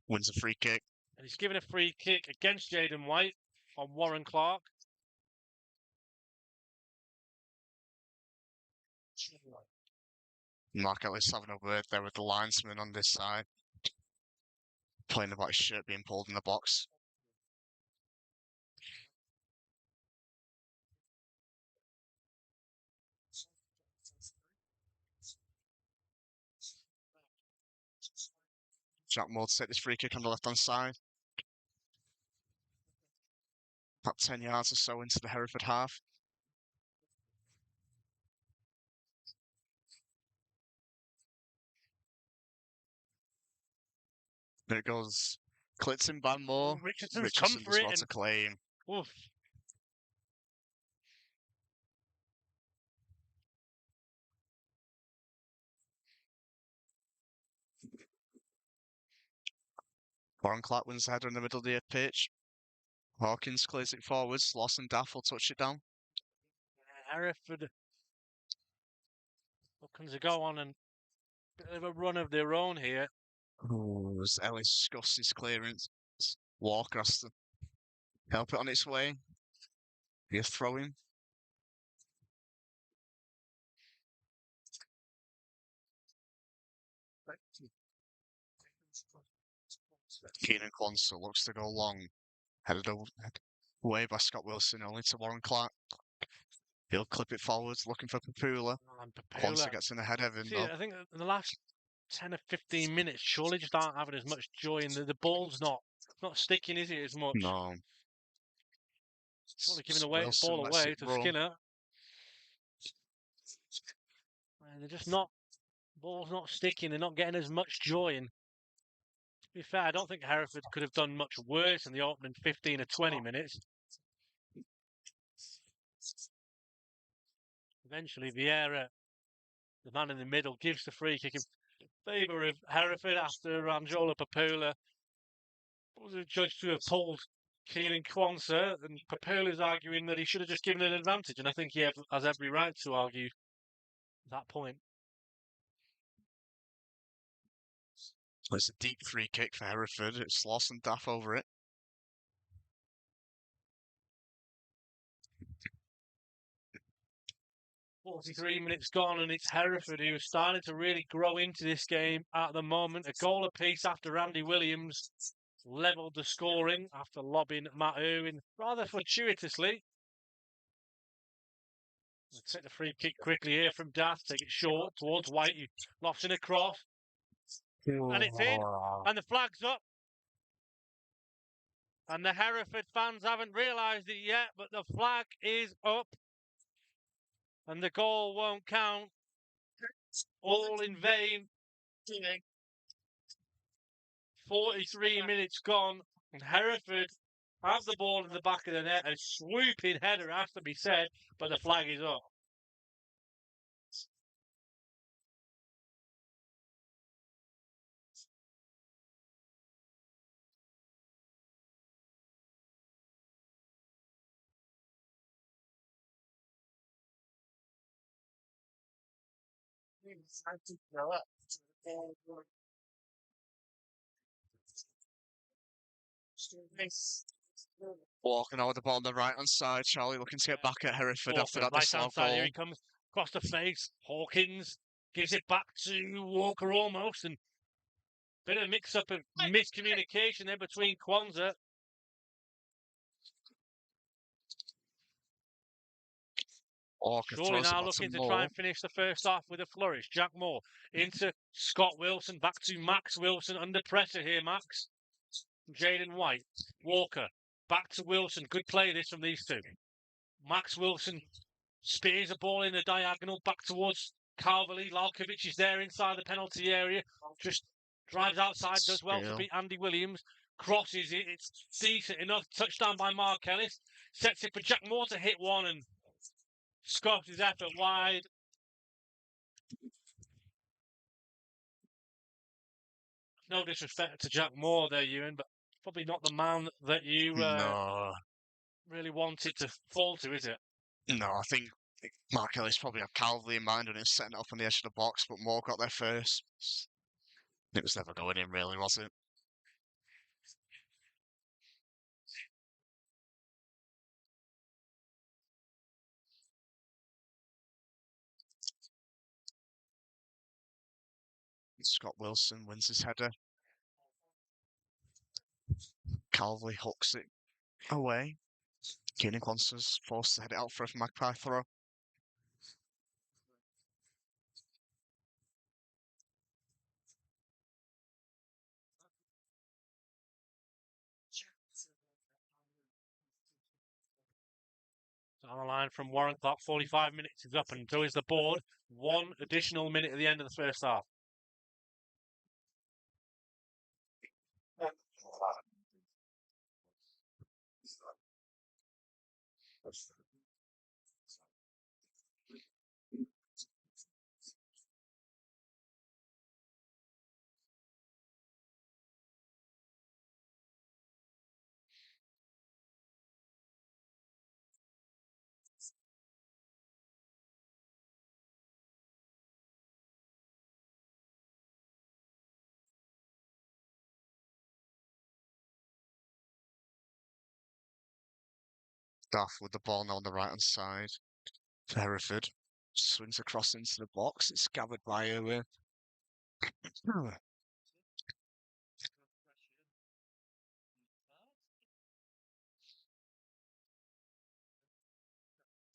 wins a free kick. And he's given a free kick against Jaden White on Warren Clark. Mark Ellis having a word there with the linesman on this side. Playing about his shirt being pulled in the box. Jack Moore to take this free kick on the left-hand side. About 10 yards or so into the Hereford half. There it goes. Clitson by Moore. Richardson come for does it. well to claim. Oof. Warren Clark wins the header in the middle of the pitch. Hawkins clears it forwards. Lawson Daff will touch it down. Hereford looking to go on and a bit of a run of their own here. Oh, as Ellis scuffs his clearance. Walker has to help it on its way. He's throwing. Keenan Quansah looks to go long. Headed away by Scott Wilson, only to Warren Clark. He'll clip it forwards, looking for Papula. Quansah gets in the head of him, though. I think in the last 10 or 15 minutes, surely just aren't having as much joy in the ball's not sticking, is it, as much? No. Surely giving the ball away to Skinner. And they're just not, ball's not sticking, they're not getting as much joy in. To be fair, I don't think Hereford could have done much worse in the opening 15 or 20 minutes. Eventually, Vieira, the man in the middle, gives the free kick in favour of Hereford after Anjola Papula was judged to have pulled Keenan Quansah, and Papula's arguing that he should have just given an advantage, and I think he has every right to argue that point. It's a deep free kick for Hereford. It's Lawson Daff over it. "43 minutes gone, and it's Hereford who are starting to really grow into this game at the moment. A goal apiece after Andy Williams levelled the scoring after lobbing Matt Irwin rather fortuitously. We'll take the free kick quickly here from Daff. Take it short towards White, who lofts in a cross. And it's in, and the flag's up. And the Hereford fans haven't realised it yet, but the flag is up. And the goal won't count. All in vain. 43 minutes gone, and Hereford have the ball in the back of the net. A swooping header has to be said, but the flag is up. Walking over the ball on the right-hand side. Charlie looking to get back at Hereford after that disallowed side, goal. here he comes across the face. Hawkins gives it back to Walker almost, and Bit of mix-up of miscommunication there between Kwanzaa. Orca Chorley throws it now back to looking to try Moore. and finish the first half with a flourish. Jack Moore into Scott Wilson, back to Max Wilson, under pressure here, Max. Jaden White, Walker, back to Wilson. Good play this from these two. Max Wilson spears a ball in the diagonal back towards Calverley. Lalkovic is there inside the penalty area. Just drives outside, does well to beat Andy Williams. Crosses it. It's decent enough. Touchdown by Mark Ellis. Sets it for Jack Moore to hit one and scoffs his effort wide. No disrespect to Jack Moore there, Ewan, but probably not the man that you No, really wanted to fall to, is it? no, I think Mark Ellis probably had Calvary in mind when he was setting it up on the edge of the box, but Moore got there first. It was never going in, really, was it? Scott Wilson wins his header. Calvary hooks it away. Keenan Quanster's forced to head it out for a Magpie throw. On the line from Warren Clark, 45 minutes is up, and so is the board. 1 additional minute at the end of the first half. Duff with the ball now on the right hand side for Hereford. Swings across into the box. It's gathered by Ewan.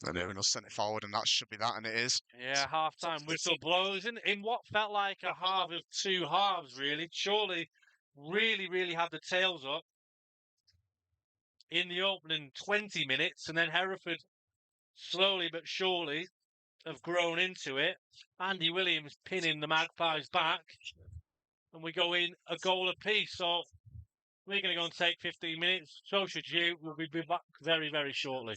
And Ewan will send it forward, and that should be that, and it is. Yeah, half-time whistle blows in what felt like a half of 2 halves, really. Chorley really had the tails up in the opening 20 minutes, and then Hereford slowly but surely have grown into it. Andy Williams pinning the Magpies back, and we go in a goal apiece. So we're going to go and take 15 minutes. So should you. We'll be back very shortly.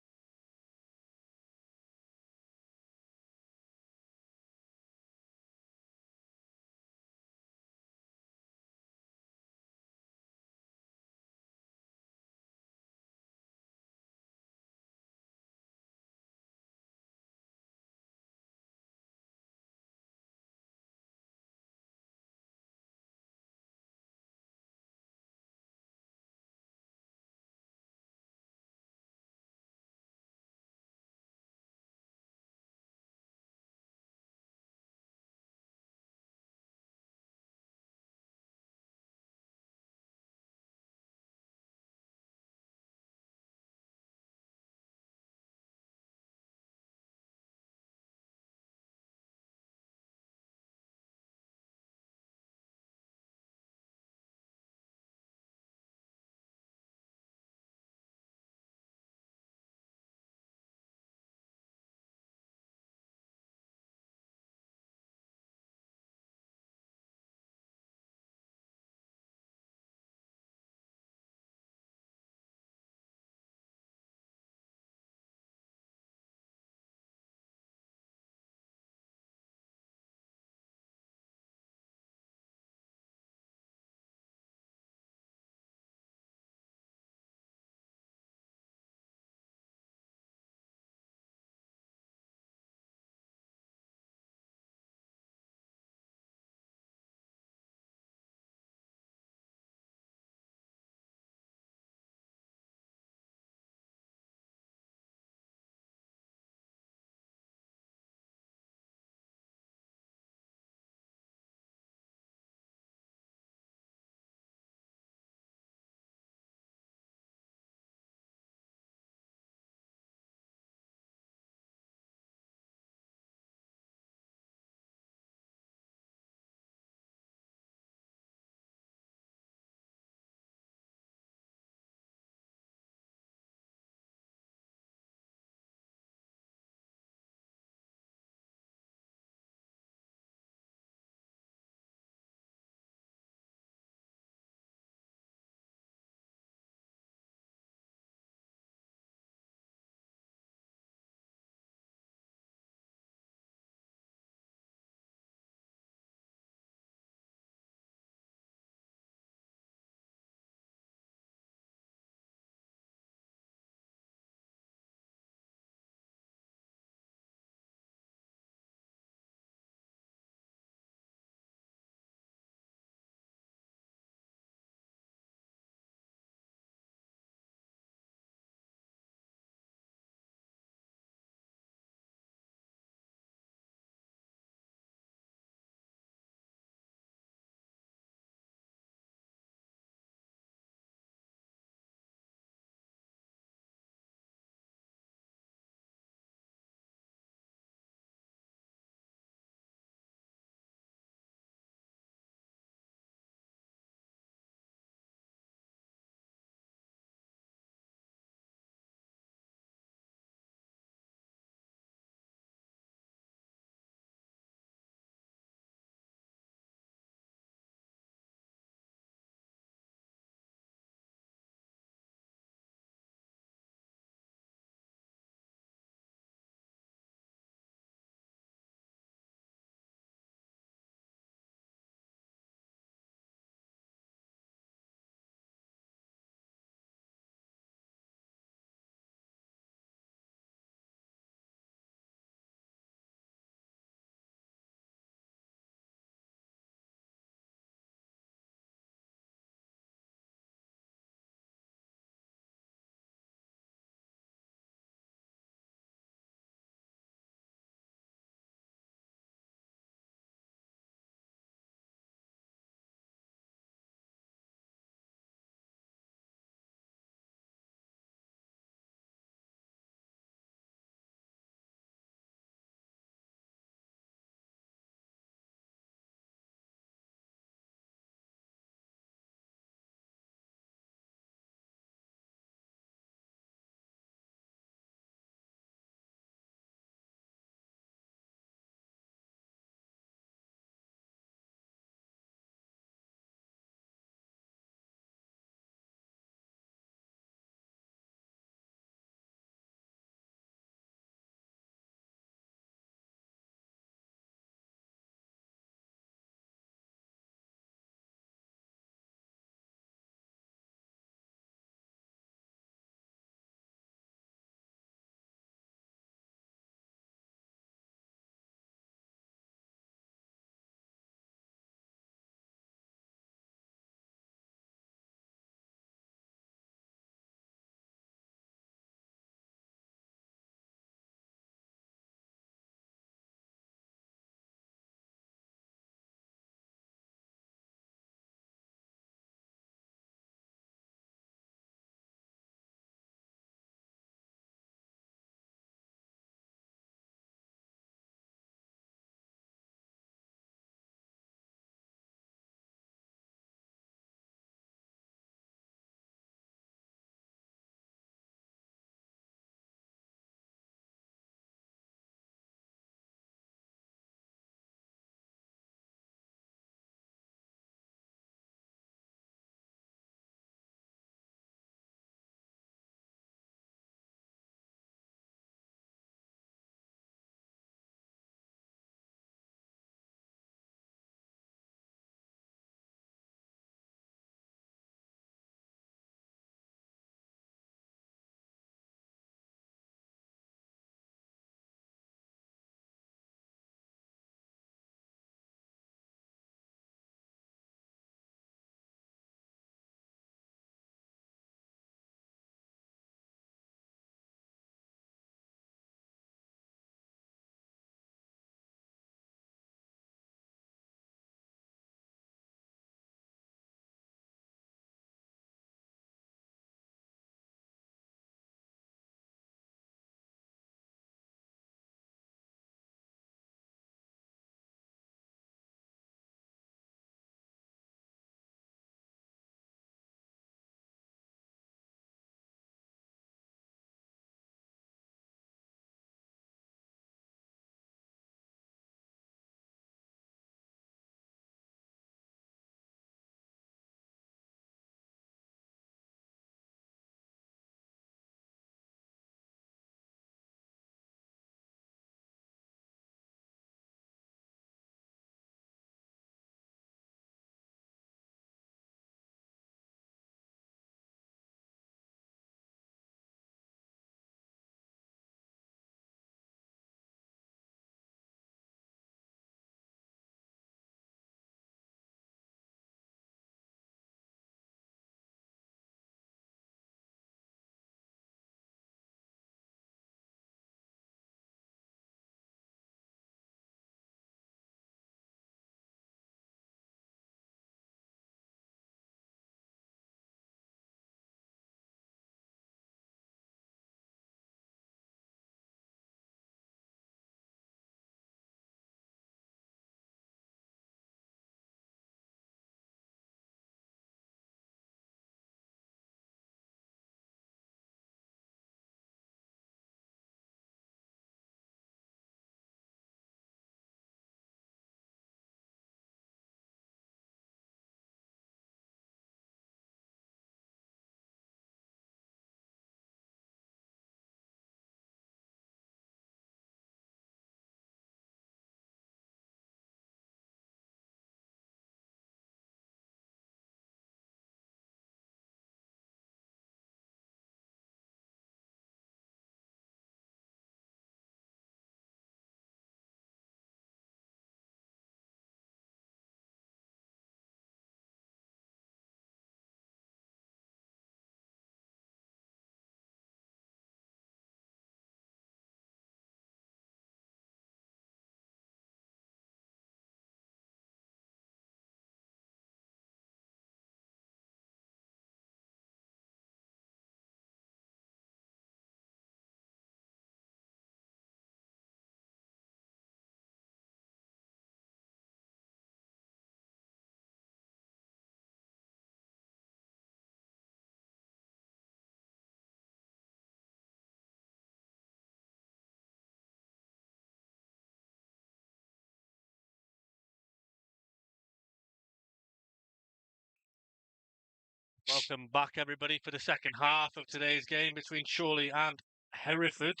Welcome back, everybody, for the second half of today's game between Chorley and Hereford.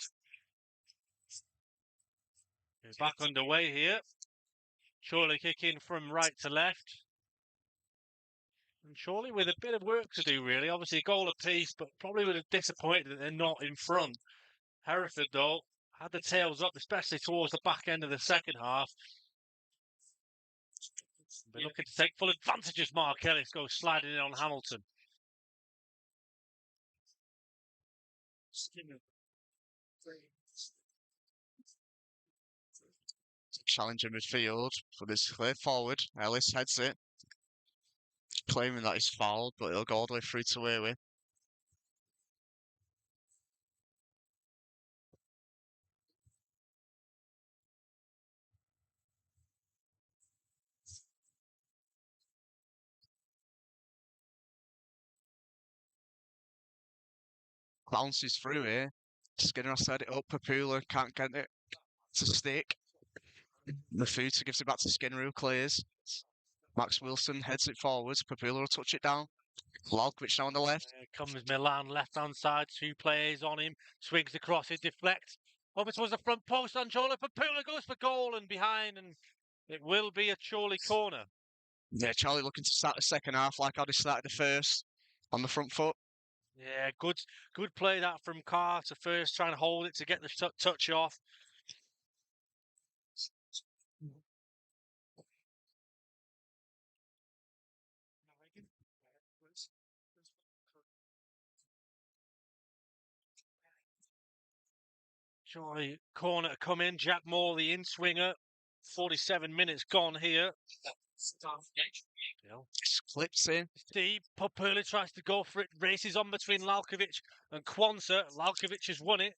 We're back underway here. Chorley kicking from right to left. And Chorley with a bit of work to do, really. Obviously, a goal apiece, but probably would have disappointed that they're not in front. Hereford, though, had the tails up, especially towards the back end of the second half. They're looking to take full advantage as Mark Ellis goes sliding in on Hamilton. Challenging midfield for this clear forward. Ellis heads it, claiming that he's fouled, but he'll go all the way through to Ewan. Bounces through here. Skinner has set it up. Papula can't get it to stick. Mafuta gives it back to Skinner, who clears. Max Wilson heads it forwards. Papula will touch it down. Lalkovic now on the left. Here comes Milan, left-hand side, 2 players on him. Swings across, it deflects. Over towards the front post on Chorley. Papula goes for goal and behind, and it will be a Chorley corner. Yeah, Charlie looking to start the second half like how they started the first, on the front foot. Yeah, good play that from Carr to first try and hold it to get the touch off. Chorley corner to come in. Jack Moore, the in-swinger. 47 minutes gone here. Clips in. Deep. Papula tries to go for it. Races on between Lalkovic and Kwanzaa. Lalkovic has won it.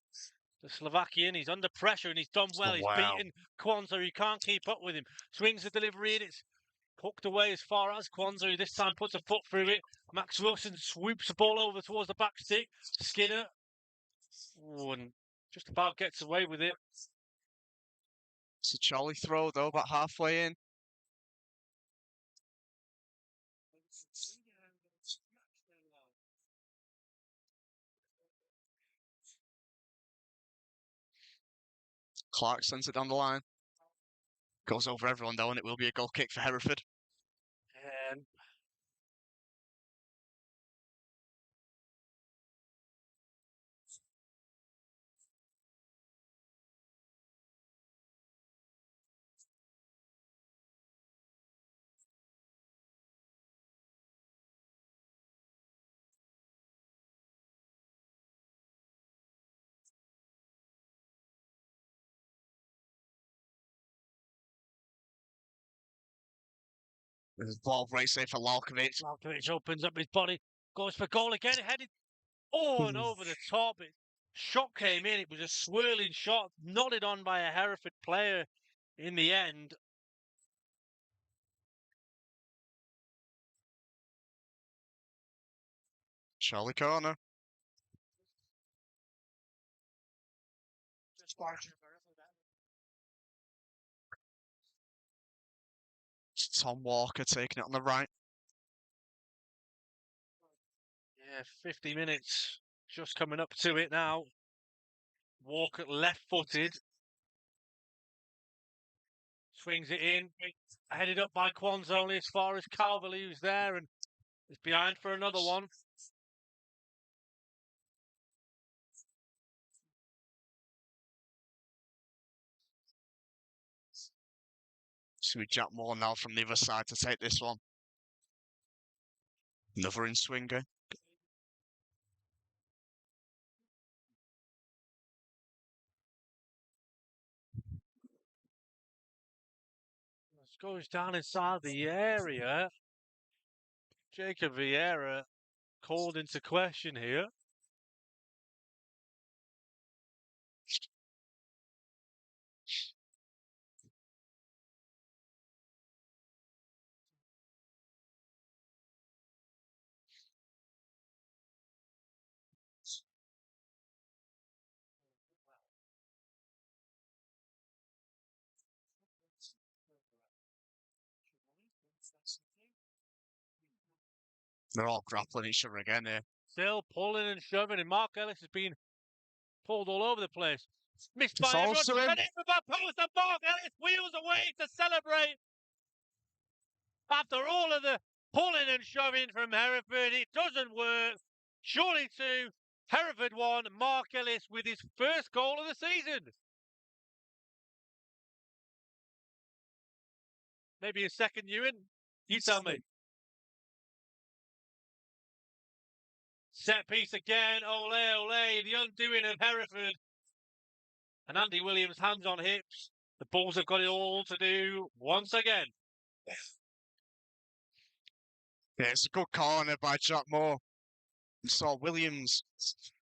The Slovakian, he's under pressure and he's done well. Oh, he's wow. beaten Kwanzaa. He can't keep up with him. Swings the delivery and it's hooked away as far as Kwanzaa, who this time puts a foot through it. Max Wilson swoops the ball over towards the back stick. Skinner. Ooh, and just about gets away with it. It's a Charlie throw though, about halfway in. Clark sends it down the line. Goes over everyone though, and it will be a goal kick for Hereford. There's a ball breaks in for Lalkovic. Lalkovic opens up his body, goes for goal again, headed and over the top. Shot came in, it was a swirling shot, nodded on by a Hereford player in the end. Charlie corner. It's Tom Walker taking it on the right. Yeah, 50 minutes just coming up to it now. Walker left-footed. Swings it in, headed up by Kwanzaa only as far as Calverley, who's there and is behind for another one. So we Jack Moore now from the other side to take this one. Another in-swinger. This goes down inside the area. Jacob Vieira called into question here. They're all grappling each other again here. Still pulling and shoving, and Mark Ellis has been pulled all over the place. Missed It's by everyone. also him. And it's the back post, and Mark Ellis wheels away to celebrate. After all of the pulling and shoving from Hereford, it doesn't work. Chorley 2, Hereford 1. Mark Ellis with his first goal of the season. Maybe a second, Ewan? You tell me. Set piece again. Ole, ole. The undoing of Hereford. And Andy Williams, hands on hips. The Bulls have got it all to do once again. Yeah, it's a good corner by Jack Moore. You saw Williams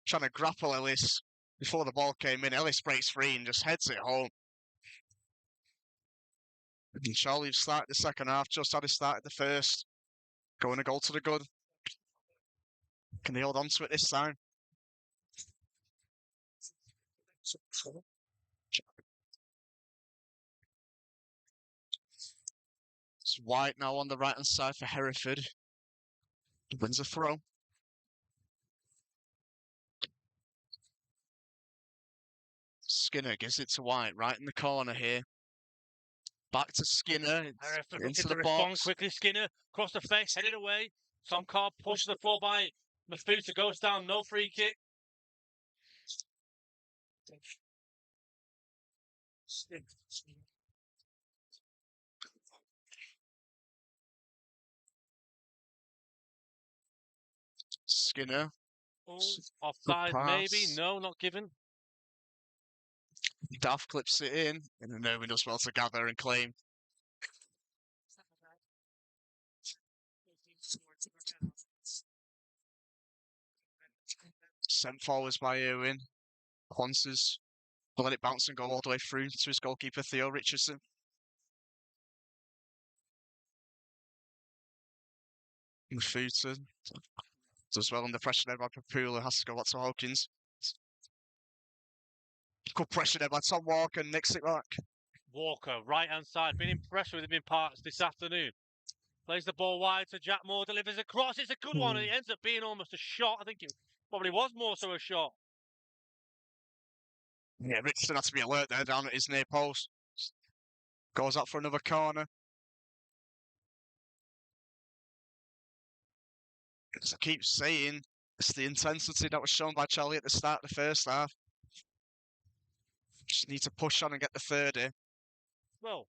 trying to grapple Ellis before the ball came in. Ellis breaks free and just heads it home. And Chorley started the second half, just had he started the first. Going a goal to the good. Can they hold on to it this time? It's White now on the right-hand side for Hereford. Wins a throw. Skinner gives it to White, right in the corner here. Back to Skinner, Hereford into looking to the respond box. quickly. Skinner across the face, headed away. Some car pushes the floor by Mafuta, goes down, no free kick. Skinner. Oh, offside, pass. maybe. No, not given. Daft clips it in, and then Irwin does well to gather and claim. Sent forwards by Irwin. Quances will let it bounce and go all the way through to his goalkeeper, Theo Richardson. Mafuta does well under pressure there by Papula, has to go back to Hawkins. Good pressure there by Tom Walker, nicks it back. Walker, right-hand side, been impressed with him in parts this afternoon. Plays the ball wide to Jack Moore, delivers a cross. It's a good one, and it ends up being almost a shot. I think it probably was more so a shot. Yeah, Richardson has to be alert there down at his near post. Goes out for another corner. As I keep saying, it's the intensity that was shown by Chorley at the start of the first half. Just need to push on and get the third in. Well,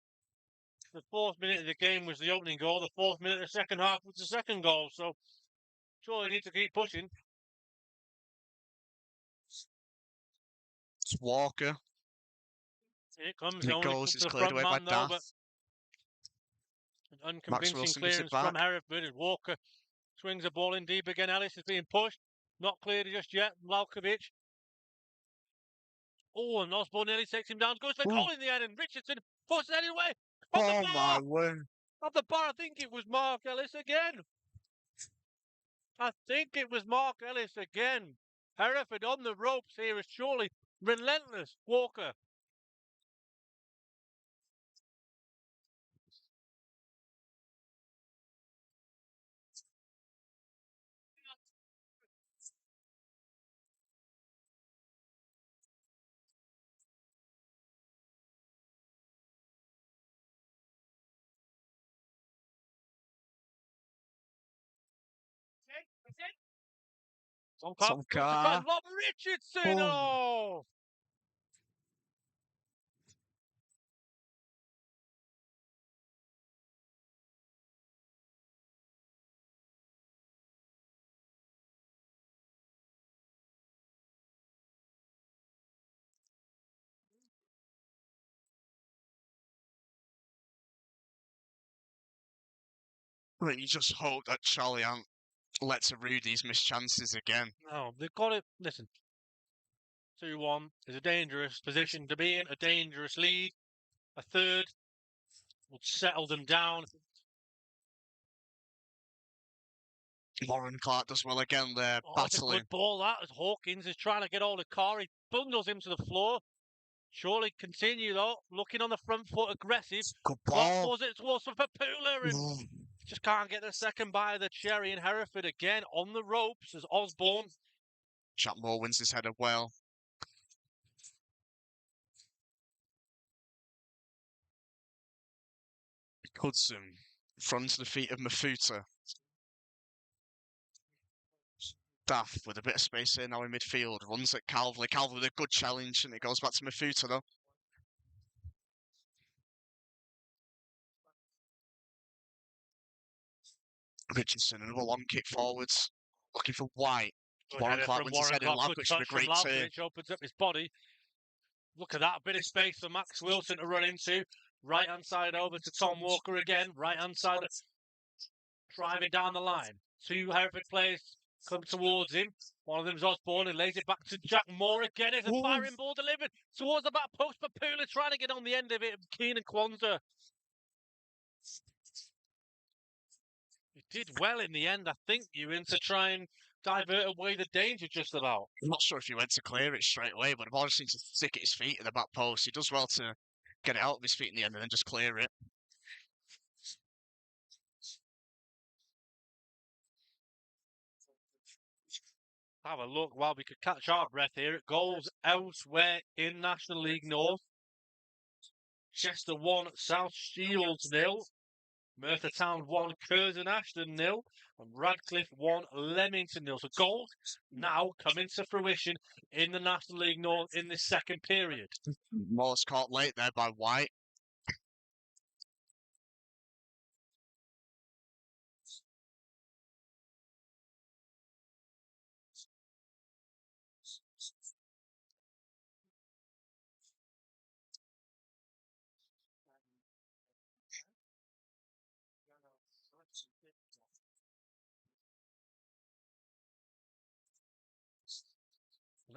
the 4th minute of the game was the opening goal. The 4th minute of the second half was the second goal. So, surely need to keep pushing. It's Walker. Here it comes. And it Only goes, to it's the cleared front away by man, though, Daft. but an unconvincing Wilson gives it clearance from back. Hereford. And Walker swings the ball in deep again. Ellis is being pushed. Not cleared just yet. Malkovich. Oh, and Osborne nearly takes him down. Goes for the goal in the end. And Richardson forces it anyway. Oh my word. Off the bar, I think it was Mark Ellis again. I think it was Mark Ellis again. Hereford on the ropes here is surely relentless. Walker. Tonka. Rob Richardson. Oh. But you just hope that Chorley aren't let to rue these missed chances again. No, they've got it. Listen, 2-1 is a dangerous position to be in, a dangerous lead. A third would settle them down. Warren Clark does well again there, Oh, it's a battling. good ball, that, as Hawkins is trying to get all the car. He bundles him to the floor. Surely continue, though, looking on the front foot, aggressive. Good Clark ball. pulls it towards Papula, and Just can't get the second bite of the cherry, and Hereford again on the ropes as Osborne. Jack Moore wins his header well. Hudson, front to the feet of Mafuta. Daft with a bit of space here now in midfield. Runs at Calvley. Calvley with a good challenge, and it goes back to Mafuta though. Richardson, another long kick forwards. Looking for White. Good Warren header Clark from wins his Warren head in. Clark. Good Lavkovich with a touch from great turn. Lavkovich. Opens up his body. Look at that. A bit of space for Max Wilson to run into. Right hand side over to Tom Walker again. Right hand side driving down the line. Two Hereford players come towards him. One of them's Osborne and lays it back to Jack Moore again. It's a firing ball delivered towards the back post, but Pula trying to get on the end of it. Keenan Kwanzaa. He did well in the end, I think, Ewan, to try and divert away the danger just about. I'm not sure if he went to clear it straight away, but the ball just seems to stick at his feet at the back post. He does well to get it out of his feet in the end and then just clear it. Have a look while we could catch our breath here at goals elsewhere in National League North. Chester 1, South Shields 0. Merthyr Town 1, Curzon Ashton 0. And Radcliffe 1, Leamington 0. So goals now coming to fruition in the National League North in this second period. Moore's caught late there by White.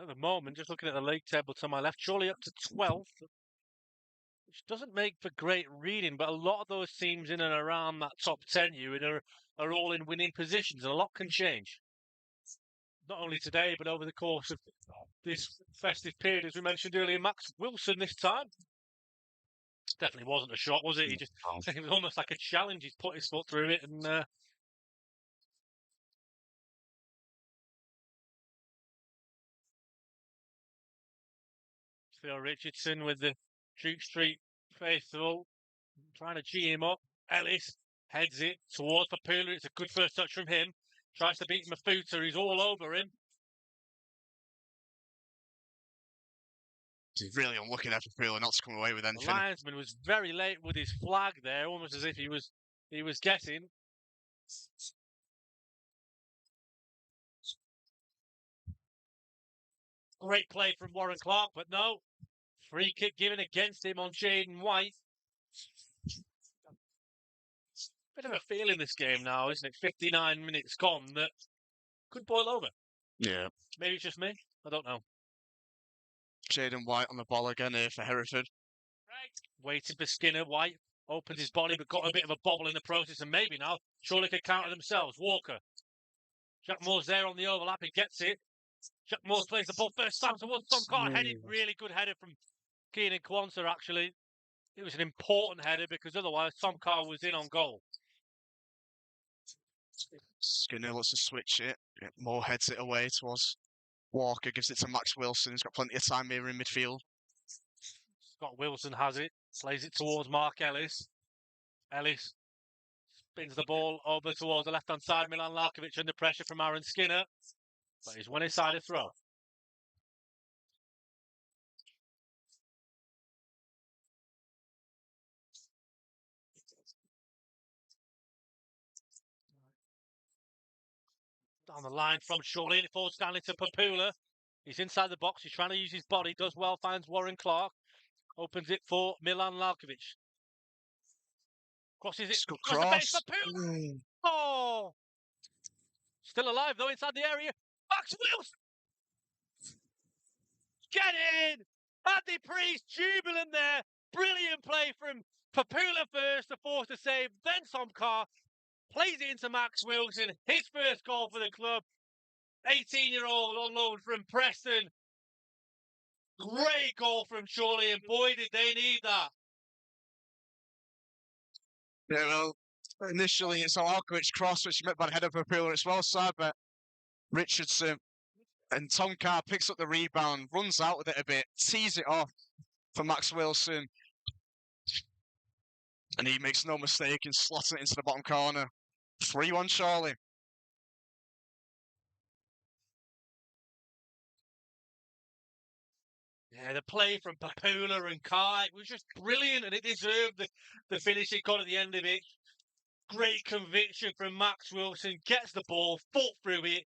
At the moment, just looking at the league table to my left, Chorley up to 12th, which doesn't make for great reading, but a lot of those teams in and around that top 10 are all in winning positions, and a lot can change. Not only today, but over the course of this festive period, as we mentioned earlier. Max Wilson this time. Definitely wasn't a shot, was it? It was almost like a challenge. He's put his foot through it, and Phil Richardson with the Duke Street faithful trying to G him up. Ellis heads it towards Papula. It's a good first touch from him. Tries to beat Mafuta. He's all over him. He's really unlucky there for Papula not to come away with anything. The linesman was very late with his flag there, almost as if he was guessing. Great play from Warren Clark, but no. Free kick given against him on Jaden White. Bit of a feel in this game now, isn't it? 59 minutes gone that could boil over. Yeah. Maybe it's just me. I don't know. Jaden White on the ball again here for Hereford. Right. Waited for Skinner. White opened his body, but got a bit of a bobble in the process, and maybe now Chorley could counter themselves. Walker. Jack Moore's there on the overlap. He gets it. Jack Moore plays the ball first time towards Tom Carr. Headed, really good header from Keenan Kwanzaa, actually. It was an important header because otherwise Tom Carr was in on goal. Skinner looks to switch it. Moore heads it away towards Walker. Gives it to Max Wilson. He's got plenty of time here in midfield. Scott Wilson has it. Plays it towards Mark Ellis. Ellis spins the ball over towards the left-hand side. Milan Lavkovich under pressure from Aaron Skinner. But he's won inside a throw. Down the line from Chorley, it falls down into Papula. He's inside the box. He's trying to use his body. Does well. Finds Warren Clark. Opens it for Milan Lavkovich. Crosses it. Cross. Papula. Oh! Still alive though inside the area. Max Wilson! Get in! Andy Priest jubilant there. Brilliant play from Papula first to force a save. Then Tom Carr plays it into Max Wilson. His first goal for the club. 18-year-old on loan from Preston. Great goal from Chorley, and boy did they need that. Yeah, well, Initially, it's Alkovic cross, which is met by the head of Papula as well, side, but Richardson and Tom Carr picks up the rebound, runs out with it a bit, tees it off for Max Wilson, and he makes no mistake in slotting it into the bottom corner. 3-1 Chorley. Yeah, the play from Papula and Carr, it was just brilliant, and it deserved the finish it got at the end of it. Great conviction from Max Wilson, gets the ball, foot through it,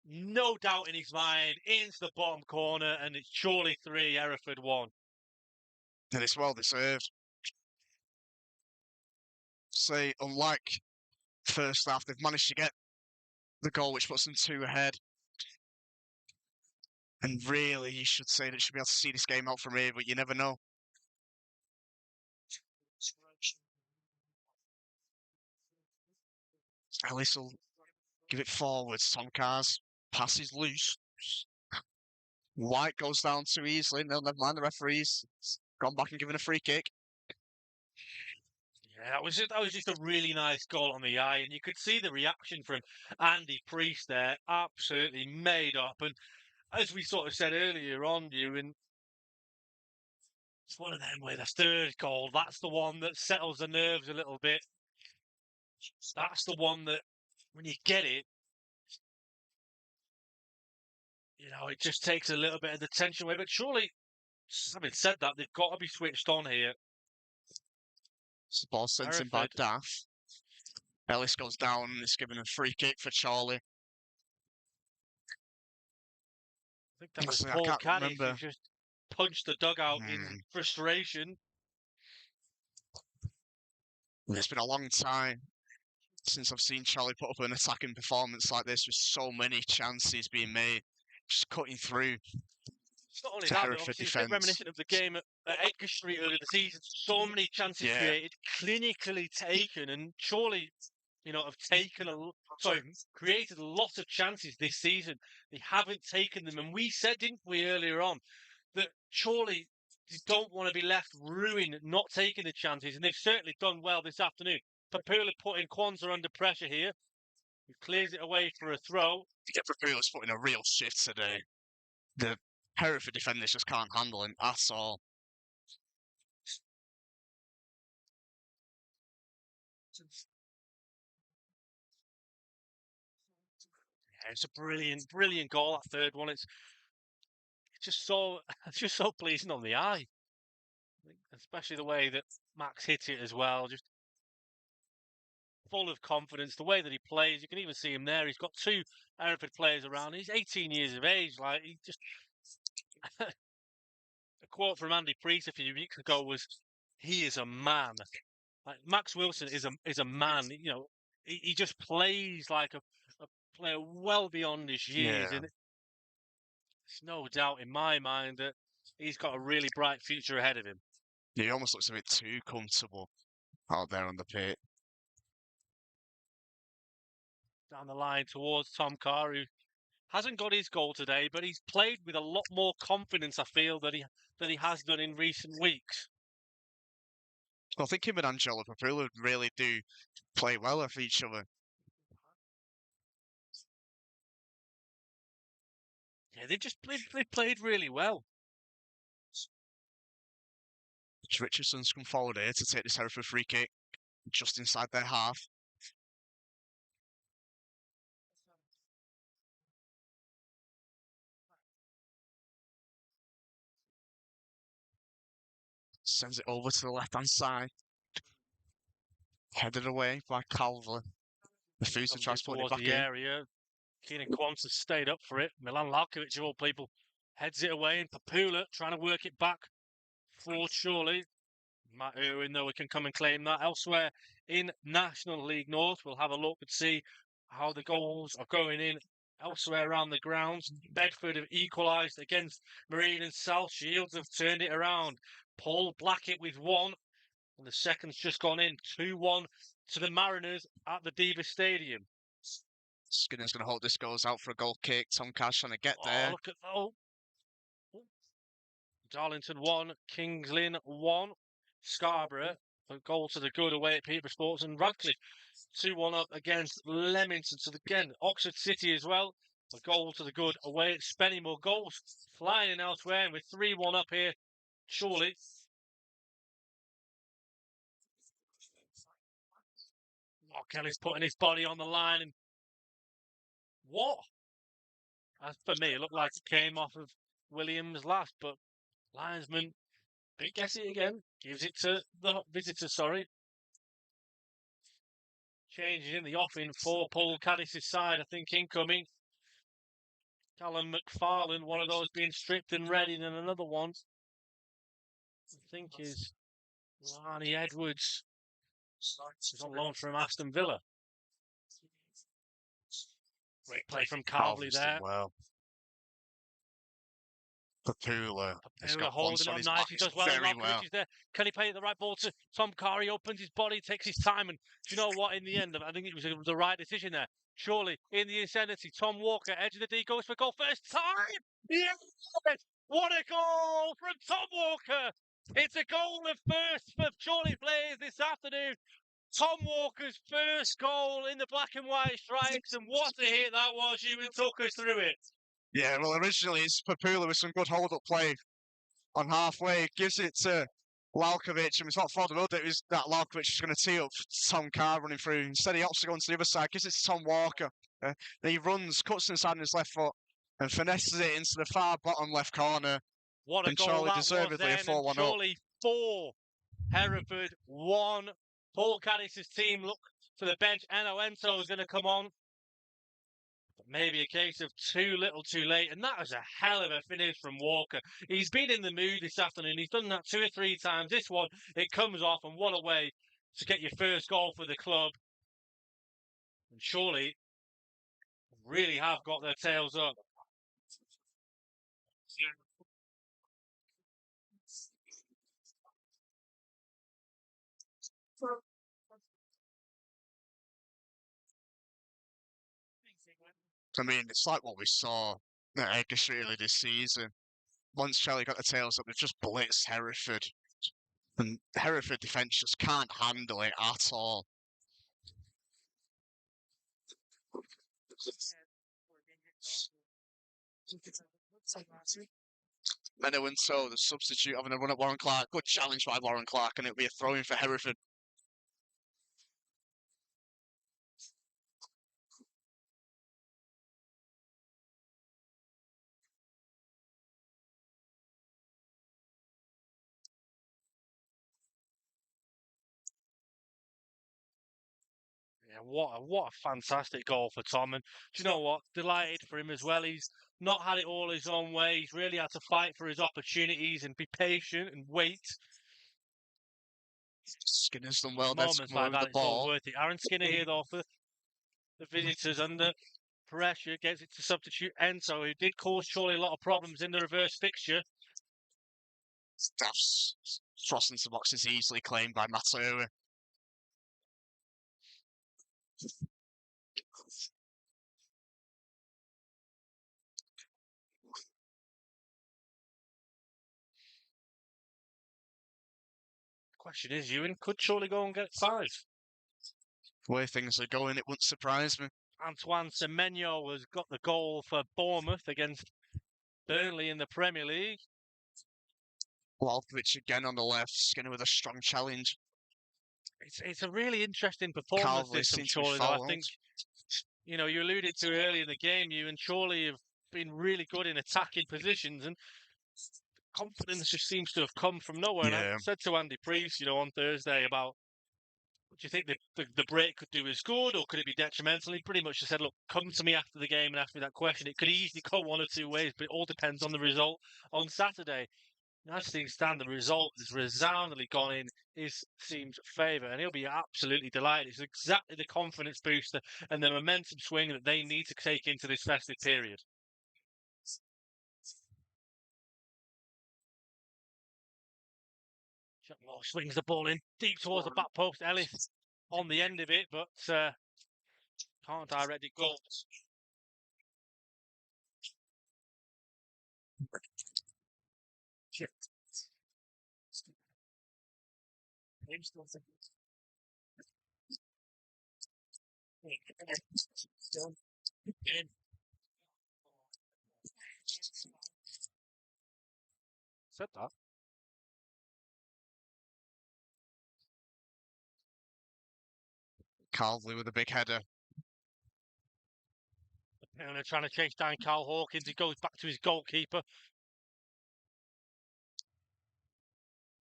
no doubt in his mind, into the bottom corner, and it's Chorley 3, Hereford 1. And it's well deserved. Say, unlike first half, they've managed to get the goal, which puts them 2 ahead. And really, you should say that you should be able to see this game out from here, but you never know. Ellis will give it forwards. Tom Carr's pass is loose. White goes down too easily. No, never mind. The referee's gone back and given a free kick. Yeah, that was just a really nice goal on the eye, and you could see the reaction from Andy Priest there, absolutely made up. And as we sort of said earlier on, Ewan, it's one of them where the third goal, that's the one that settles the nerves a little bit. That's the one that, when you get it, it just takes a little bit of the tension away. But surely, having said that, they've got to be switched on here. The ball sent in by Daff. Ellis goes down and it's given a free kick for Chorley. I think that was Paul Caddy who just punched the dugout in frustration. It's been a long time since I've seen Chorley put up an attacking performance like this with so many chances being made, just cutting through. It's not only that, obviously it's reminiscent of the game at Edgar Street earlier this season. So many chances created, clinically taken, and Chorley, have created a lot of chances this season. They haven't taken them, and we said, didn't we, earlier on, that Chorley don't want to be left ruined, not taking the chances, and they've certainly done well this afternoon. Papula putting Kwanzaa under pressure here. He clears it away for a throw. Yeah, Papula's putting a real shift today. The Hereford defenders just can't handle him at all. Yeah, it's a brilliant, brilliant goal, that third one. It's just so pleasing on the eye. Especially the way that Max hit it as well. Just full of confidence. The way that he plays, you can even see him there. He's got 2 Hereford players around. He's 18 years of age. Like, he just... A quote from Andy Priest a few weeks ago was, "He is a man." Like, Max Wilson is a man. He just plays like a player well beyond his years, and there's no doubt in my mind that he's got a really bright future ahead of him. Yeah, he almost looks a bit too comfortable out there on the pit. Down the line towards Tom Carr, who hasn't got his goal today, but he's played with a lot more confidence, I feel, than he has done in recent weeks. Well, I think him and Angelo Papula really do play well with each other. Yeah, they've played really well. Richardson's come forward here to take this Hereford free kick just inside their half. Sends it over to the left-hand side. Headed away by Calvert. The Fusa tries to put it back in. Area. Keenan Kwanzaa stayed up for it. Milan Lalkovic, of all people, heads it away, and Papula trying to work it back for Chorley. Matt Irwin, though, we can come and claim that. Elsewhere in National League North, we'll have a look and see how the goals are going in elsewhere around the grounds. Bedford have equalised against Marine and South Shields, have turned it around. Paul Blackett with 1, and the second's just gone in. 2-1 to the Mariners at the Diva Stadium. Skinner's going to hold this, goes out for a goal kick. Tom Cash trying to get there. Look at that. Darlington 1, Kings Lynn 1, Scarborough A goal to the good away at Peterborough Sports, and Radcliffe 2-1 up against Leamington. So again, Oxford City as well. A goal to the good away at Spennymoor. Goals flying in elsewhere, and with 3-1 up here, Chorley. Oh, Kelly's putting his body on the line, and what? As for me, it looked like it came off of Williams last, but linesman, big guess it again, gives it to the visitor, sorry. Changes in the offing for Paul Caddis' side, I think, incoming. Callum McFarlane, one of those being stripped and ready, and another one, I think, is Lani Edwards. He's on loan from Aston Villa. Great play from Calvley there. Well. Papula. Papula holding it up nice. He does well. Malkovich is there. Can he play the right ball to Tom Carr? He opens his body, takes his time, and do you know what? In the end, I think it was the right decision there. Surely, in the insanity, Tom Walker, edge of the D, goes for goal first time. Yes! What a goal from Tom Walker! It's a goal of first for Chorley players this afternoon. Tom Walker's first goal in the black and white stripes, and what a hit that was. Ewan took us through it. Yeah, well, originally it's Papula with some good hold-up play on halfway. Gives it to Lalkovic, and it's not Ford Road. It was that Lalkovic was going to tee up Tom Carr running through. Instead, he opts to go onto the other side, gives it to Tom Walker. Then he runs, cuts inside on his left foot, and finesses it into the far bottom left corner. What a and goal Chorley that deservedly was then, a 4-1 up. Chorley 4, Hereford 1. Paul Caddis' team look for the bench. Eno Ento is going to come on. But maybe a case of too little too late. And that was a hell of a finish from Walker. He's been in the mood this afternoon. He's done that 2 or 3 times. This one, it comes off, and what a way to get your first goal for the club. And Chorley really have got their tails up. I mean, it's like what we saw at Edgar Street early this season. Once Chelsea got the tails up, they've just blitzed Hereford. And Hereford defence just can't handle it at all. Menno and So, the substitute, having a run at Warren Clark. Good challenge by Warren Clark, and it'll be a throw-in for Hereford. Yeah, what a fantastic goal for Tom. And do you know what? Delighted for him as well. He's not had it all his own way. He's really had to fight for his opportunities and be patient and wait. Skinner's done well there to Moments come like over that, the it's all ball. worth it. Aaron Skinner here, though, for the visitors under pressure, gets it to substitute Enzo, who did cause Chorley a lot of problems in the reverse fixture. Staff's thrust into the box is easily claimed by Mateo. Question is, Ewan, could Chorley go and get 5? The way things are going, it wouldn't surprise me. Antoine Semenyo has got the goal for Bournemouth against Burnley in the Premier League. Lalkovic again on the left, Skinner with a strong challenge. It's a really interesting performance this from Chorley, though. I think, you know, you alluded to earlier in the game, you and Chorley have been really good in attacking positions, and confidence just seems to have come from nowhere. Yeah. And I said to Andy Priest, you know, on Thursday about, do you think the break could do as good, or could it be detrimental? He pretty much just said, look, come to me after the game and ask me that question. It could easily go one or two ways, but it all depends on the result on Saturday. As things stand, the result has resoundingly gone in his team's favour, and he'll be absolutely delighted. It's exactly the confidence booster and the momentum swing that they need to take into this festive period. Chuck Moore swings the ball in deep towards the back post. Ellis on the end of it, but can't direct it goals. Said that. Chorley with a big header. And they're trying to chase down Carl Hawkins. He goes back to his goalkeeper.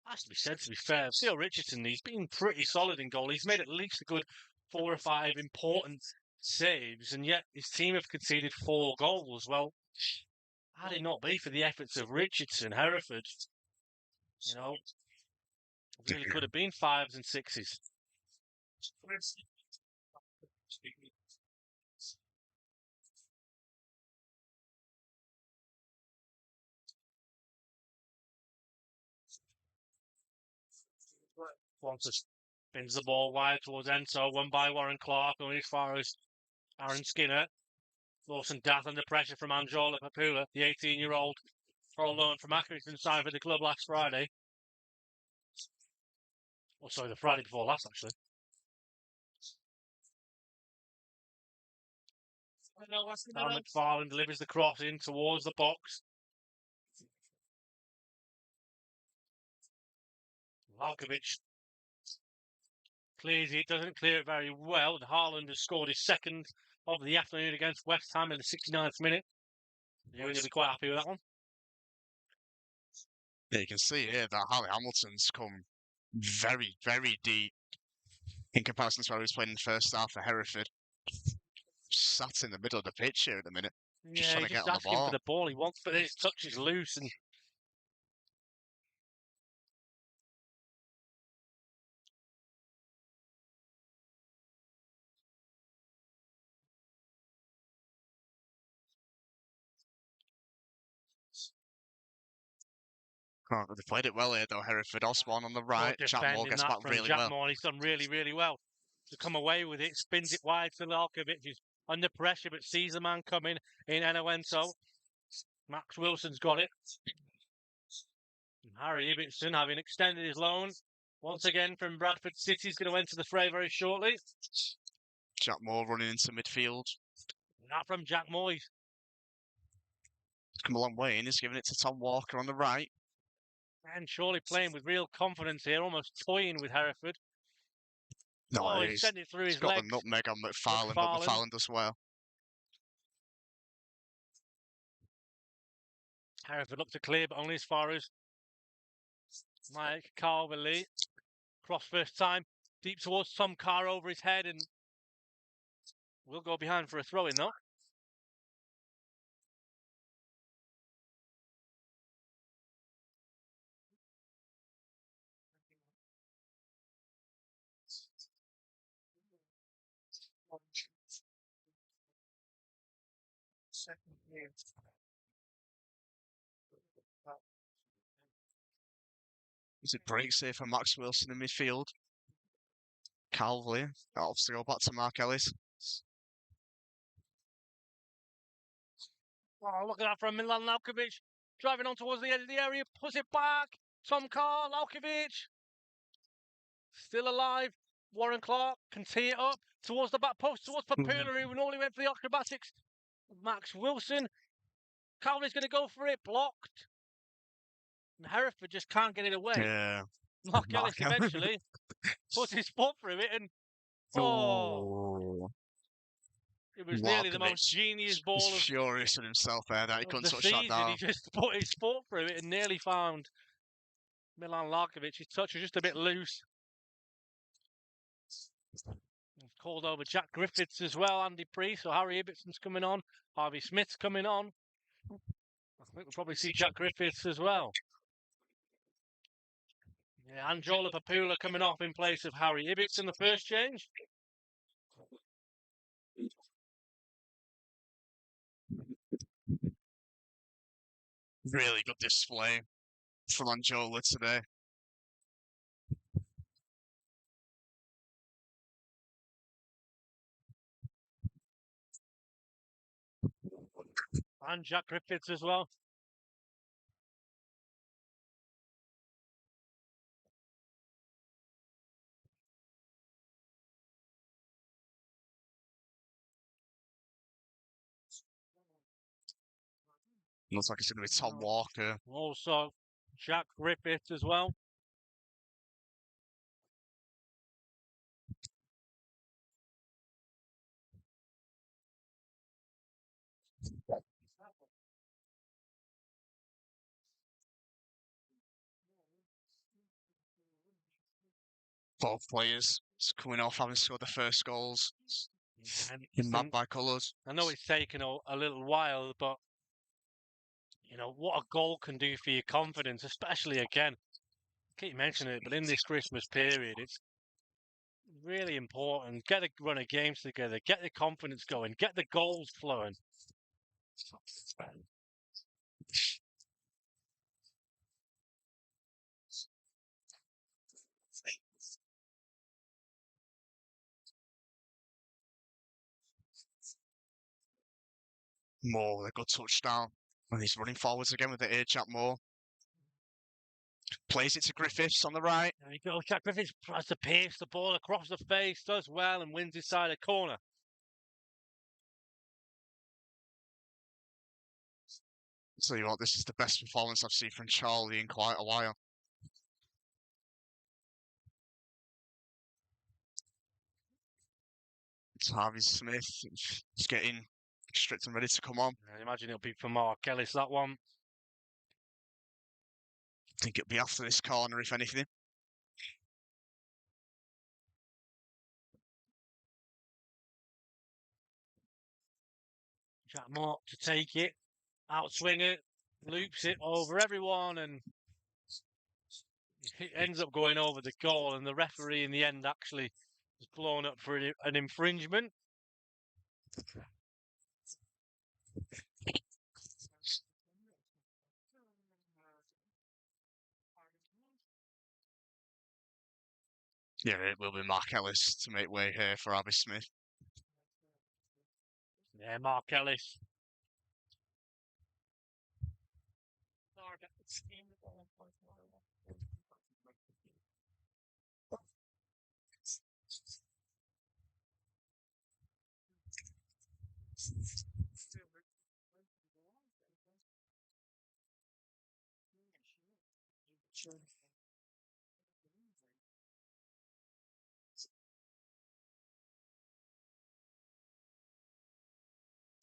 Has to be said, to be fair, Theo Richardson, he's been pretty solid in goal. He's made at least a good 4 or 5 important saves, and yet his team have conceded 4 goals. Well, had it not be for the efforts of Richardson, Hereford, you know, really could have been 5s and 6s. Qantas spins the ball wide towards Enzo, won by Warren Clark, only as far as Aaron Skinner. Lawson Dath under pressure from Anjola Papula, the 18-year-old on loan from Accrington, signed for the club last Friday. Oh, sorry, the Friday before last, actually. Al McFarlane delivers the cross in towards the box. Lalkovic clears it, doesn't clear it very well. And Haaland has scored his second of the afternoon against West Ham in the 69th minute. You'll be quite happy with that one. Yeah, you can see here that Harley Hamilton's come very, very deep in comparison to where he was playing in the first half for Hereford. Sat in the middle of the pitch here at the minute. Just trying to get on the asking ball. for the ball. He wants, but his touch is loose and Oh, they played it well here though, Hereford. Osborne on the right. Jack Moore gets back really Jack well. Moore. He's done really, really well to come away with it. Spins it wide for Lalkovic, who's under pressure but sees the man coming in Enzo. Max Wilson's got it. And Harry Ibbotson, having extended his loan once again from Bradford City, is going to enter the fray very shortly. Jack Moore running into midfield. Not from Jack Moore. He's come a long way and he's giving it to Tom Walker on the right. And Chorley playing with real confidence here, almost toying with Hereford. No, he sent it through his got legs. the nutmeg on McFarlane, but McFarlane does well. Hereford look to clear, but only as far as Mike Calverley. Cross first time, deep towards Tom Carr over his head, and we'll go behind for a throw-in, though. Is it breaks here for Max Wilson in midfield? Calverley, helps to go back to Mark Ellis. Oh, look at that from Milan Lalkovic. Driving on towards the edge of the area, puts it back. Tom Carr, Lalkovic. Still alive. Warren Clark can tee it up towards the back post, towards Papula, who normally went for the acrobatics. Max Wilson. Calverley's going to go for it, blocked. And Hereford just can't get it away. Yeah. Mark Ellis eventually puts his foot through it and it was nearly the most genius ball. He's furious with himself there that he couldn't touch that down. He just put his foot through it and nearly found Milan Lalkovic. His touch was just a bit loose. He's called over Jack Griffiths as well, Andy Priest. So Harry Ibbotson's coming on. Harvey Smith's coming on. I think we'll probably see Jack Griffiths as well. Yeah, Anjola Papula coming off in place of Harry Ibbotson, the first change. Really good display from Anjola today. And Jack Griffiths as well. Looks like it's going to be Tom Walker. Also, Jack Griffiths as well. Both players coming off having scored the first goals And in mad by colours. I know it's taken a little while, but you know what a goal can do for your confidence, especially again. I keep mentioning it, but in this Christmas period, it's really important. Get a run of games together, get the confidence going, get the goals flowing. Moore with a good touchdown. And he's running forwards again with the air Jack Moore. Plays it to Griffiths on the right. There you go. Jack Griffiths tries to pierce the ball across the face, does well, and wins inside a corner. Tell you what, this is the best performance I've seen from Chorley in quite a while. It's Harvey Smith. He's getting stripped and ready to come on. I imagine it'll be for Mark Ellis, that one. I think it'll be after this corner, if anything. Jack Moore to take it, outswing it, loops it over everyone, and it ends up going over the goal. And the referee in the end actually was blown up for an infringement. Yeah, it will be Mark Ellis to make way here for Harvey Smith. Yeah, Mark Ellis.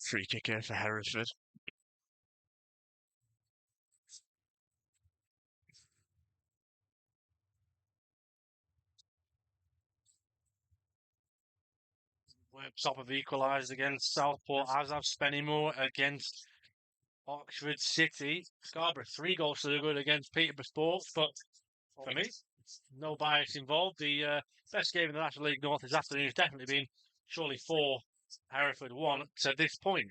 Free kick here for Hereford. Top have equalised against Southport, as have Spennymoor against Oxford City. Scarborough 3 goals to the good against Peterborough Sports, but for me, no bias involved. The best game in the National League North this afternoon has definitely been Chorley 4, Hereford 1 to this point.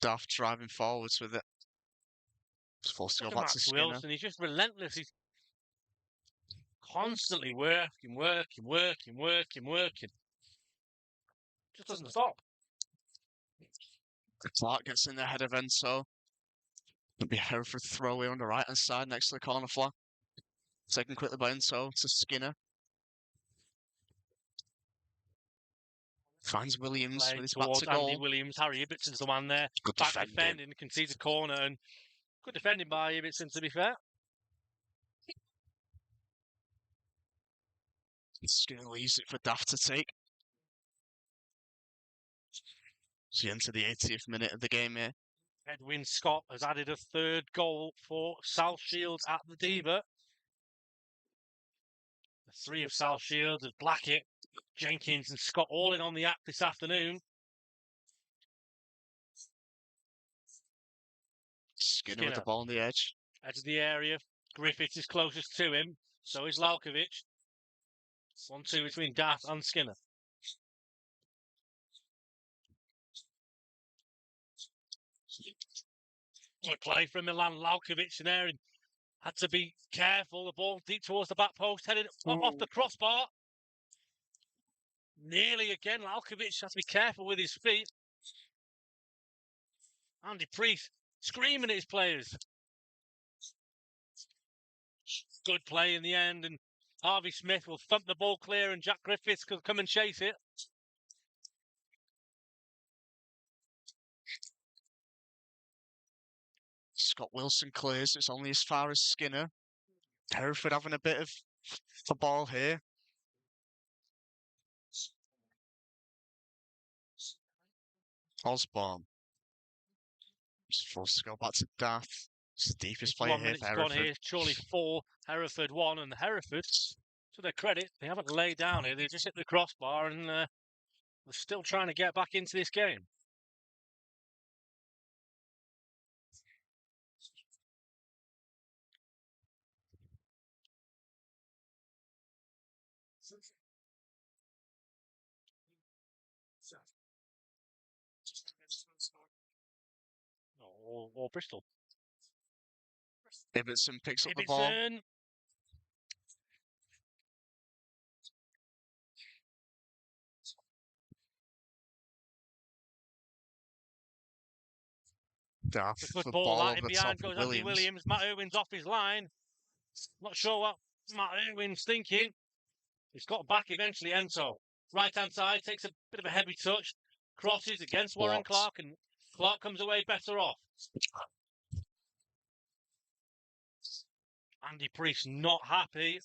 Duff driving forwards with it. He's forced to go back to Skinner. Wilson, he's just relentless. He's constantly working. Just doesn't stop. Clark gets in the head of Enzo. It'll be a Hereford throwaway on the right hand side next to the corner flag. Taken quickly by Enzo to Skinner. Finds Williams with his back to goal. Andy Williams, Harry Ibbetson's the one there. Good back defending, concedes a corner, and good defending by Ibbetson, to be fair. Skinner leaves it for Daft to take. So into the 80th minute of the game here. Edwin Scott has added a 3rd goal for South Shields at the Diva. The 3 of South Shields, Blackett, Jenkins and Scott all in on the act this afternoon. Skinner with the ball on the edge. Edge of the area. Griffiths is closest to him. So is Lalkovic. 1-2 between Daft and Skinner. Good play from Milan Lalkovic in there, and had to be careful. The ball deep towards the back post, headed off the crossbar. Nearly again, Lalkovic has to be careful with his feet. Andy Priest screaming at his players. Good play in the end, and Harvey Smith will thump the ball clear, and Jack Griffiths could come and chase it. Scott Wilson clears. It's only as far as Skinner. Hereford having a bit of the ball here. Osborne. Just forced to go back to Daff. It's the deepest player 1 here minute for gone Hereford. here. Chorley 4, Hereford 1, and Hereford, to their credit, they haven't laid down here. They just hit the crossbar and they're still trying to get back into this game. Or Bristol. Ibbotson picks up the ball. Ibbotson. Daff, It's a good the ball, ball that. over In the top behind of goes Andy Williams. Williams. Matt Irwin's off his line. Not sure what Matt Irwin's thinking. He's got back eventually, Ento. Right-hand side, takes a bit of a heavy touch. Crosses against Warren Blocked. Clark, and Clark comes away better off. Andy Priest not happy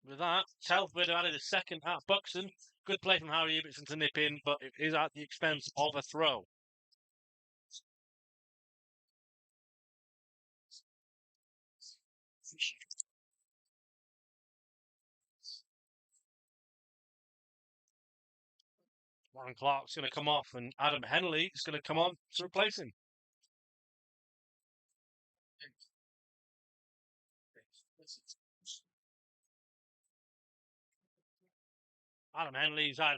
with that. Telford added a second at Buxton. Good play from Harry Ibbotson to nip in, but it is at the expense of a throw. Warren Clark's going to come off, and Adam Henley is going to come on to replace him. Adam Henley's had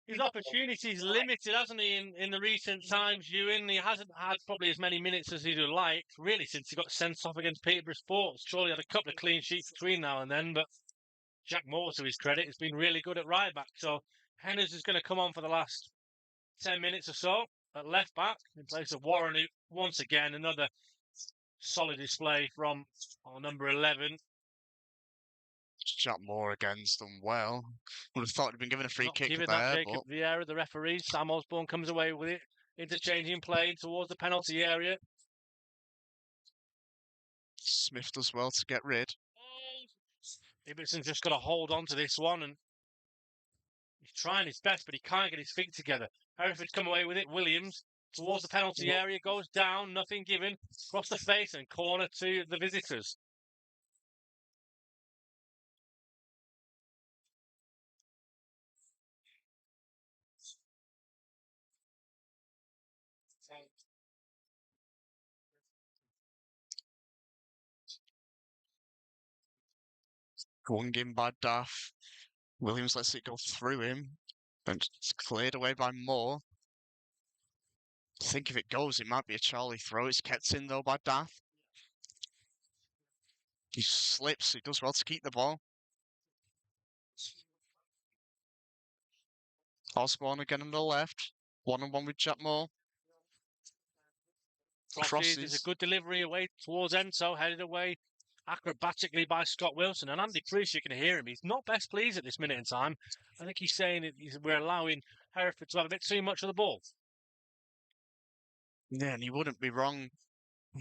his opportunities limited, hasn't he, in the recent times, Ewan? He hasn't had probably as many minutes as he'd have liked, really, since he got sent off against Peterborough Sports. Surely had a couple of clean sheets between now and then, but Jack Moore, to his credit, has been really good at right back. So Henners is going to come on for the last 10 minutes or so at left back in place of Warren, who, once again, another solid display from our number 11. Jack Moore again's done well. Would have thought he'd been given a free Not kick giving there, that Jacob but Vieira, the referee. Sam Osborne comes away with it, interchanging play towards the penalty area. Smith does well to get rid. Ibbetson's just got to hold on to this one, and he's trying his best, but he can't get his feet together. Hereford's come away with it. Williams towards the penalty area, goes down, nothing given, across the face and corner to the visitors. Swung in by Daff. Williams lets it go through him. Then it's cleared away by Moore. I think if it goes, it might be a Chorley throw. It's kept in, though, by Daff. He slips. He does well to keep the ball. Osborne again on the left. 1-on-1 with Jack Moore. Crosses is a good delivery away towards Enzo, headed away acrobatically by Scott Wilson. And Andy Priest, you can hear him. He's not best pleased at this minute in time. I think he's saying that we're allowing Hereford to have a bit too much of the ball. Yeah, and he wouldn't be wrong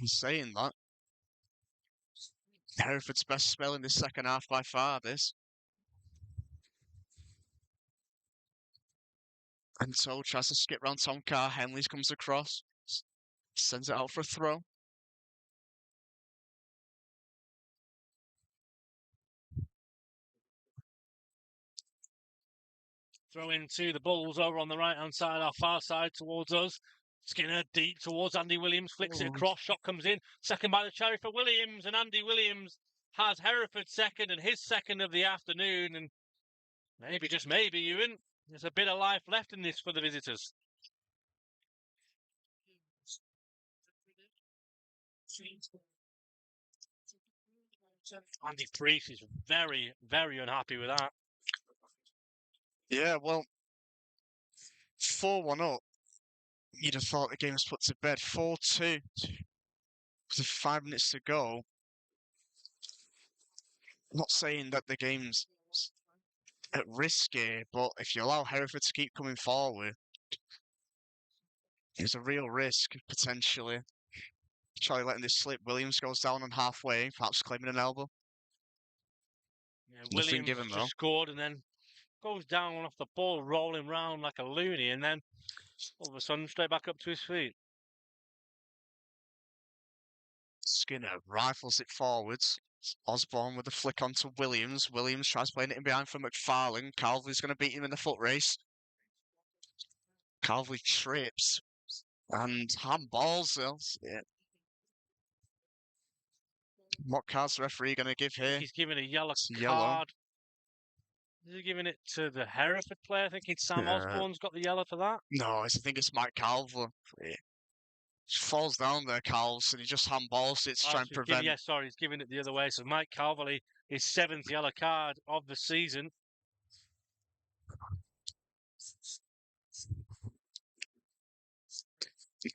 in saying that. Hereford's best spell in the second half by far, this. And so tries to skip round Tom Carr. Henley's comes across. Sends it out for a throw. Throw into the Bulls over on the right-hand side, our far side towards us. Skinner deep towards Andy Williams, flicks it across, shot comes in. Second by the cherry for Williams, and Andy Williams has Hereford second and his second of the afternoon. And maybe, just maybe, Ewan, there's a bit of life left in this for the visitors. Andy Priest is very, very unhappy with that. Yeah, well, 4-1 up. You'd have thought the game was put to bed. 4-2 with 5 minutes to go. I'm not saying that the game's at risk here, but if you allow Hereford to keep coming forward, It's a real risk, potentially. Charlie letting this slip. Williams goes down on halfway, perhaps claiming an elbow. Yeah, Nothing Williams given, just though. scored and then goes down off the ball, rolling round like a loony, and then all of a sudden straight back up to his feet. Skinner rifles it forwards. Osborne with a flick onto Williams. Williams tries playing it in behind for McFarlane. Calvely's going to beat him in the foot race. Calvely trips and handballs. Yeah. What card's the referee going to give here? He's giving a yellow Yellow. card. Is he giving it to the Hereford player? I think it's Sam Osborne's got the yellow for that. No, I think it's Mike Calvely. Falls down there, Calves, and he just handballs it to try and prevent. He's giving it the other way. So Mike Calvely, his 7th yellow card of the season.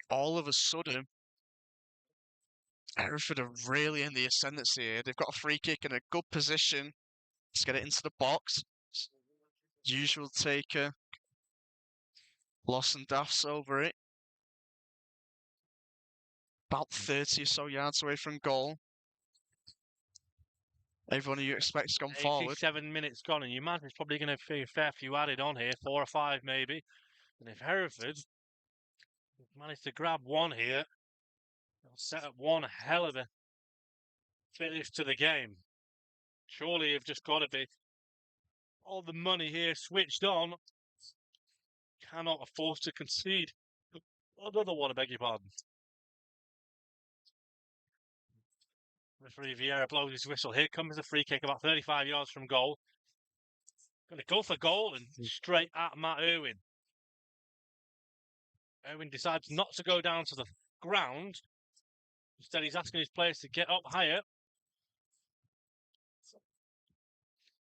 All of a sudden, Hereford are really in the ascendancy here. They've got a free kick in a good position. Let's get it into the box. Usual taker. Lawson dafts over it. About 30 or so yards away from goal. Everyone who you expect's gone forward. 7 minutes gone, and you imagine it's probably going to be a fair few added on here, 4 or 5 maybe. And if Hereford managed to grab one here, they'll set up one hell of a finish to the game. Chorley have just got to be all the money here switched on. Cannot afford to concede another one, I beg your pardon. Referee Vieira blows his whistle. Here comes the free kick about 35 yards from goal. Going to go for goal and straight at Matt Irwin. Irwin decides not to go down to the ground. Instead, he's asking his players to get up higher.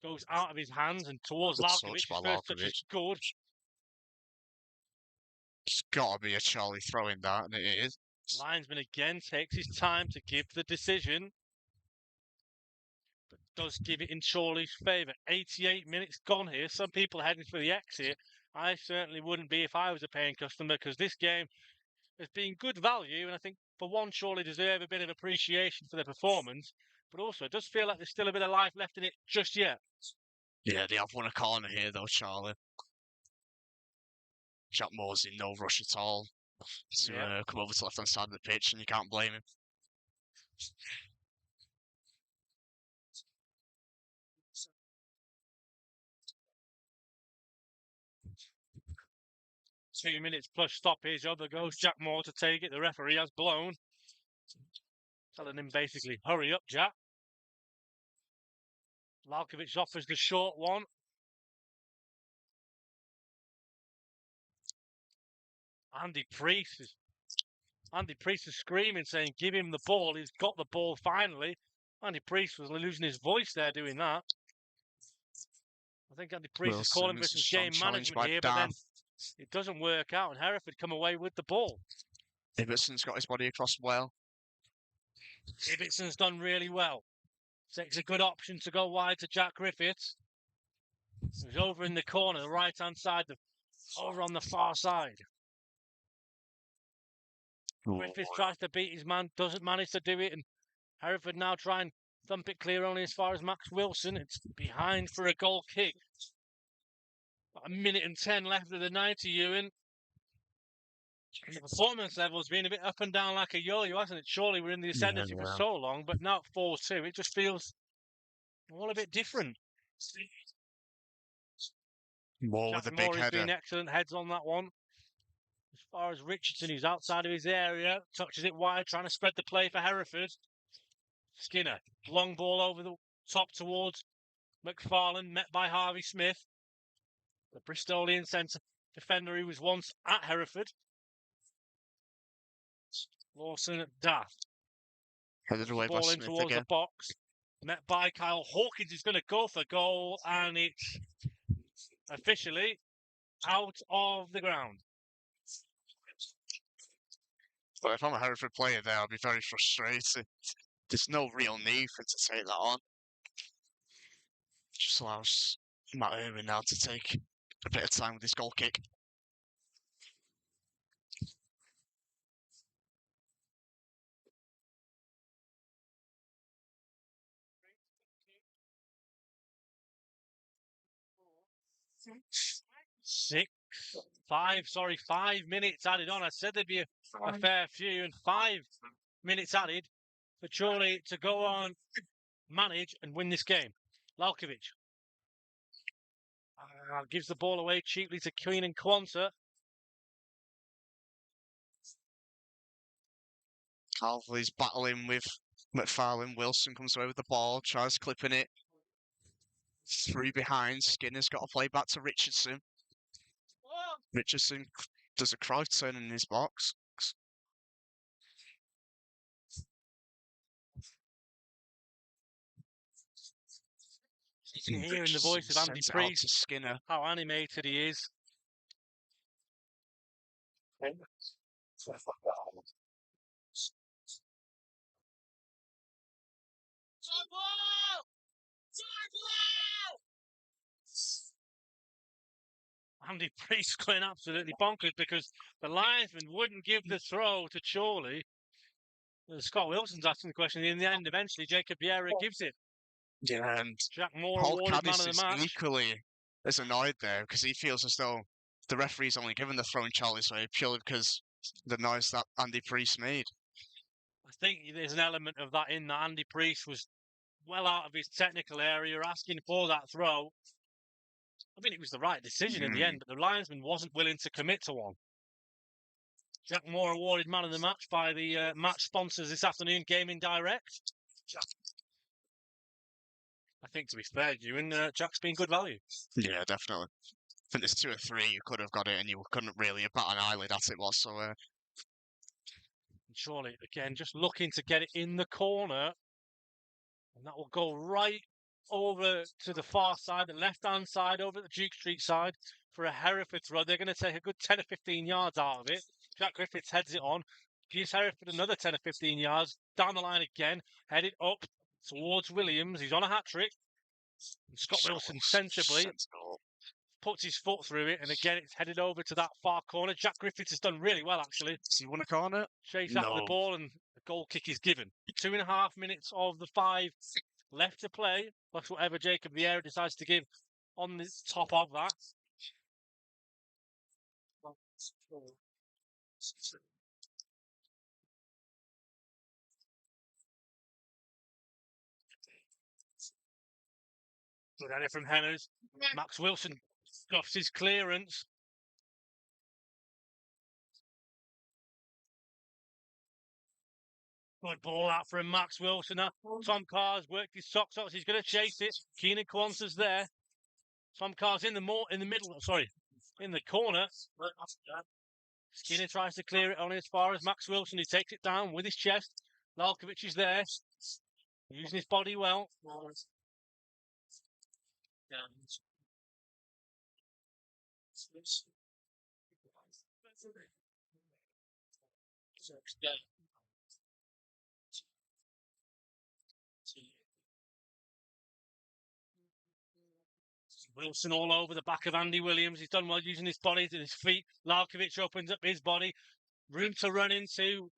Goes out of his hands and towards Lalkovic. His first touch is good. It's got to be a Charlie throwing that, and it is. Linesman again takes his time to give the decision, but does give it in Chorley's favour. 88 minutes gone here. Some people are heading for the X here. I certainly wouldn't be if I was a paying customer, because this game has been good value, and I think for one, Chorley deserve a bit of appreciation for their performance, but also it does feel like there's still a bit of life left in it just yet. Yeah, they have won a corner here though, Charlie. Jack Moore's in no rush at all to come over to the left-hand side of the pitch, and you can't blame him. Two minutes plus stoppage. Over goes Jack Moore to take it. The referee has blown, telling him basically, hurry up, Jack. Lalkovic offers the short one. Andy Priest is screaming, saying, give him the ball. He's got the ball finally. Andy Priest was losing his voice there doing that. I think Andy Priest is calling for some game management here, but then it doesn't work out, and Hereford come away with the ball. Ibbetson's got his body across well. Ibbetson's done really well. Takes a good option to go wide to Jack Griffiths. He's over in the corner, the right-hand side, over on the far side. Griffiths tries to beat his man, doesn't manage to do it, and Hereford now try and thump it clear only as far as Max Wilson. It's behind for a goal kick. About 1:10 left of the 90, Ewan. And the performance level's been a bit up and down like a yo-yo, hasn't it? Surely we're in the ascendancy for so long, but now at 4-2, it just feels all a bit different. Moore with a big header. Been excellent heads on that one. As far as Richardson, who's outside of his area, touches it wide, trying to spread the play for Hereford. Skinner, long ball over the top towards McFarlane, met by Harvey Smith. The Bristolian centre defender who was once at Hereford. Lawson daft. Headed away by Smith towards again. The box. Met by Kyle Hawkins, who's going to go for goal, and it's officially out of the ground. But if I'm a Hereford player there, I'll be very frustrated. There's no real need for him to take that on. Just allows Matt Irwin now to take a bit of time with his goal kick. 5 minutes added on. I said there'd be a fair few, and 5 minutes added for Chorley to go on, manage, and win this game. Lalkovic gives the ball away cheaply to Keenan Quanta. Calverley's battling with McFarlane. Wilson comes away with the ball, tries clipping it. Through behind, Skinner's got to play back to Richardson. Richardson does a crowd turn in his box. You can hear in the voice of Andy Priest Skinner. how animated he is. Andy Priest going absolutely bonkers because the linesman wouldn't give the throw to Chorley. Scott Wilson's asking the question. In the end, eventually, Jacob Vieira gives it. Yeah, and Jack Moore Paul awarded man Caddis of the is match. equally as annoyed there because he feels as though the referee's only given the throw in Charlie's way purely because the noise that Andy Priest made. I think there's an element of that in that Andy Priest was well out of his technical area asking for that throw. I mean, it was the right decision in the end, but the linesman wasn't willing to commit to one. Jack Moore awarded man of the match by the match sponsors this afternoon, Gaming Direct. I think, to be fair, Ewan, Jack's been good value. Yeah, definitely. I think there's 2 or 3 you could have got it and you couldn't really bat an eyelid at it whatsoever. Surely, again, just looking to get it in the corner. And that will go right over to the far side, the left-hand side, over at the Duke Street side for a Hereford throw. They're going to take a good 10 or 15 yards out of it. Jack Griffiths heads it on, gives Hereford another 10 or 15 yards, down the line again, headed up towards Williams. He's on a hat-trick. Scott Wilson sensibly puts his foot through it, and again it's headed over to that far corner. Jack Griffiths has done really well, actually. Has he won a corner? Chase after the ball, and the goal kick is given. 2.5 minutes of the 5 left to play, plus whatever Jacob Vieira decides to give on the top of that. Good at it from Henners. Max Wilson scuffs his clearance. Good ball out from Max Wilson. Tom Carr's worked his socks off. He's going to chase it. Keenan Quanta's there. Tom Carr's in the middle. Sorry, in the corner. Skinner tries to clear it on as far as Max Wilson, who takes it down with his chest. Lalkovic is there, using his body well. Wilson all over the back of Andy Williams. He's done well using his body and his feet. Lalkovic opens up his body. Room to run into.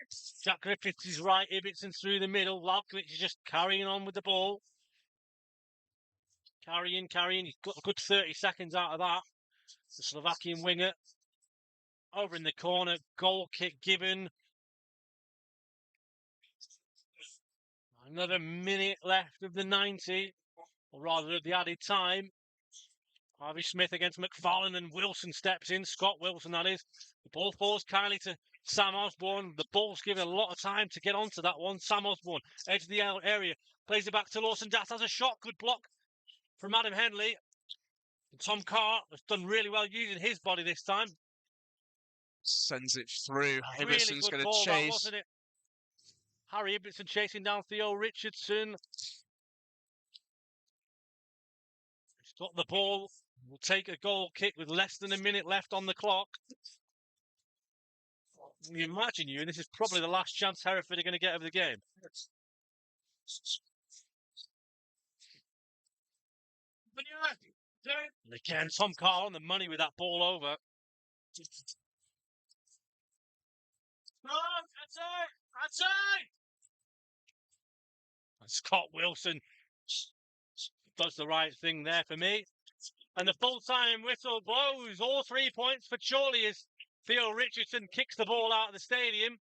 Jack Griffiths is right. Ibbotson through the middle. Lalkovic is just carrying on with the ball. Carrying. He's got a good 30 seconds out of that. The Slovakian winger. Over in the corner. Goal kick given. Another minute left of the 90. Or rather, of the added time. Harvey Smith against McFarlane, and Wilson steps in. Scott Wilson, that is. The ball falls kindly to Sam Osborne. The ball's given a lot of time to get onto that one. Sam Osborne, edge of the area, plays it back to Lawson Das. Has a shot. Good block from Adam Henley. And Tom Carr has done really well using his body this time. Sends it through. Really Ibbetson's good going ball, to chase. that, wasn't it? Harry Ibbotson chasing down Theo Richardson. He's got the ball. Will take a goal kick with less than a minute left on the clock. You imagine, and this is probably the last chance Hereford are going to get of the game. And again, Tom Carr on the money with that ball over. And Scott Wilson does the right thing there for me. And the full-time whistle blows. All 3 points for Chorley as Theo Richardson kicks the ball out of the stadium.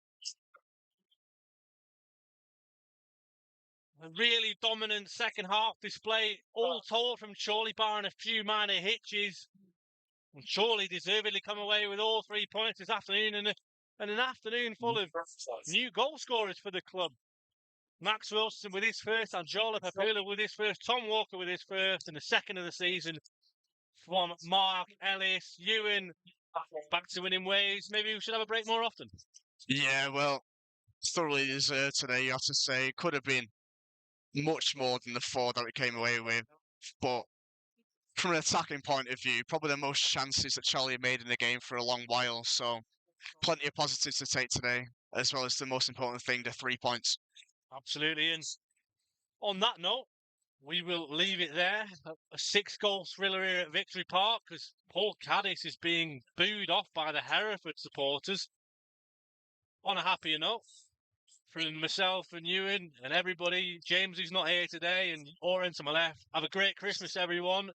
A really dominant second half display, all told from Chorley, barring a few minor hitches. And Chorley deservedly come away with all 3 points this afternoon, and an afternoon full of new goal scorers for the club. Max Wilson with his first, Anjola Papula with his first, Tom Walker with his first, and the second of the season from Mark Ellis. Ewan back to winning ways. Maybe we should have a break more often. Yeah, well, thoroughly deserved today, you have to say. It could have been much more than the 4 that we came away with. But from an attacking point of view, probably the most chances that Charlie made in the game for a long while. So plenty of positives to take today, as well as the most important thing, the 3 points. Absolutely. And on that note, we will leave it there. A 6-goal thriller here at Victory Park because Paul Caddis is being booed off by the Hereford supporters. On a happier note, from myself and Ewan and everybody, James who's not here today and Oren to my left, have a great Christmas, everyone.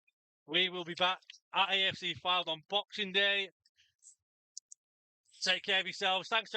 We will be back at AFC Filed on Boxing Day. Take care of yourselves. Thanks,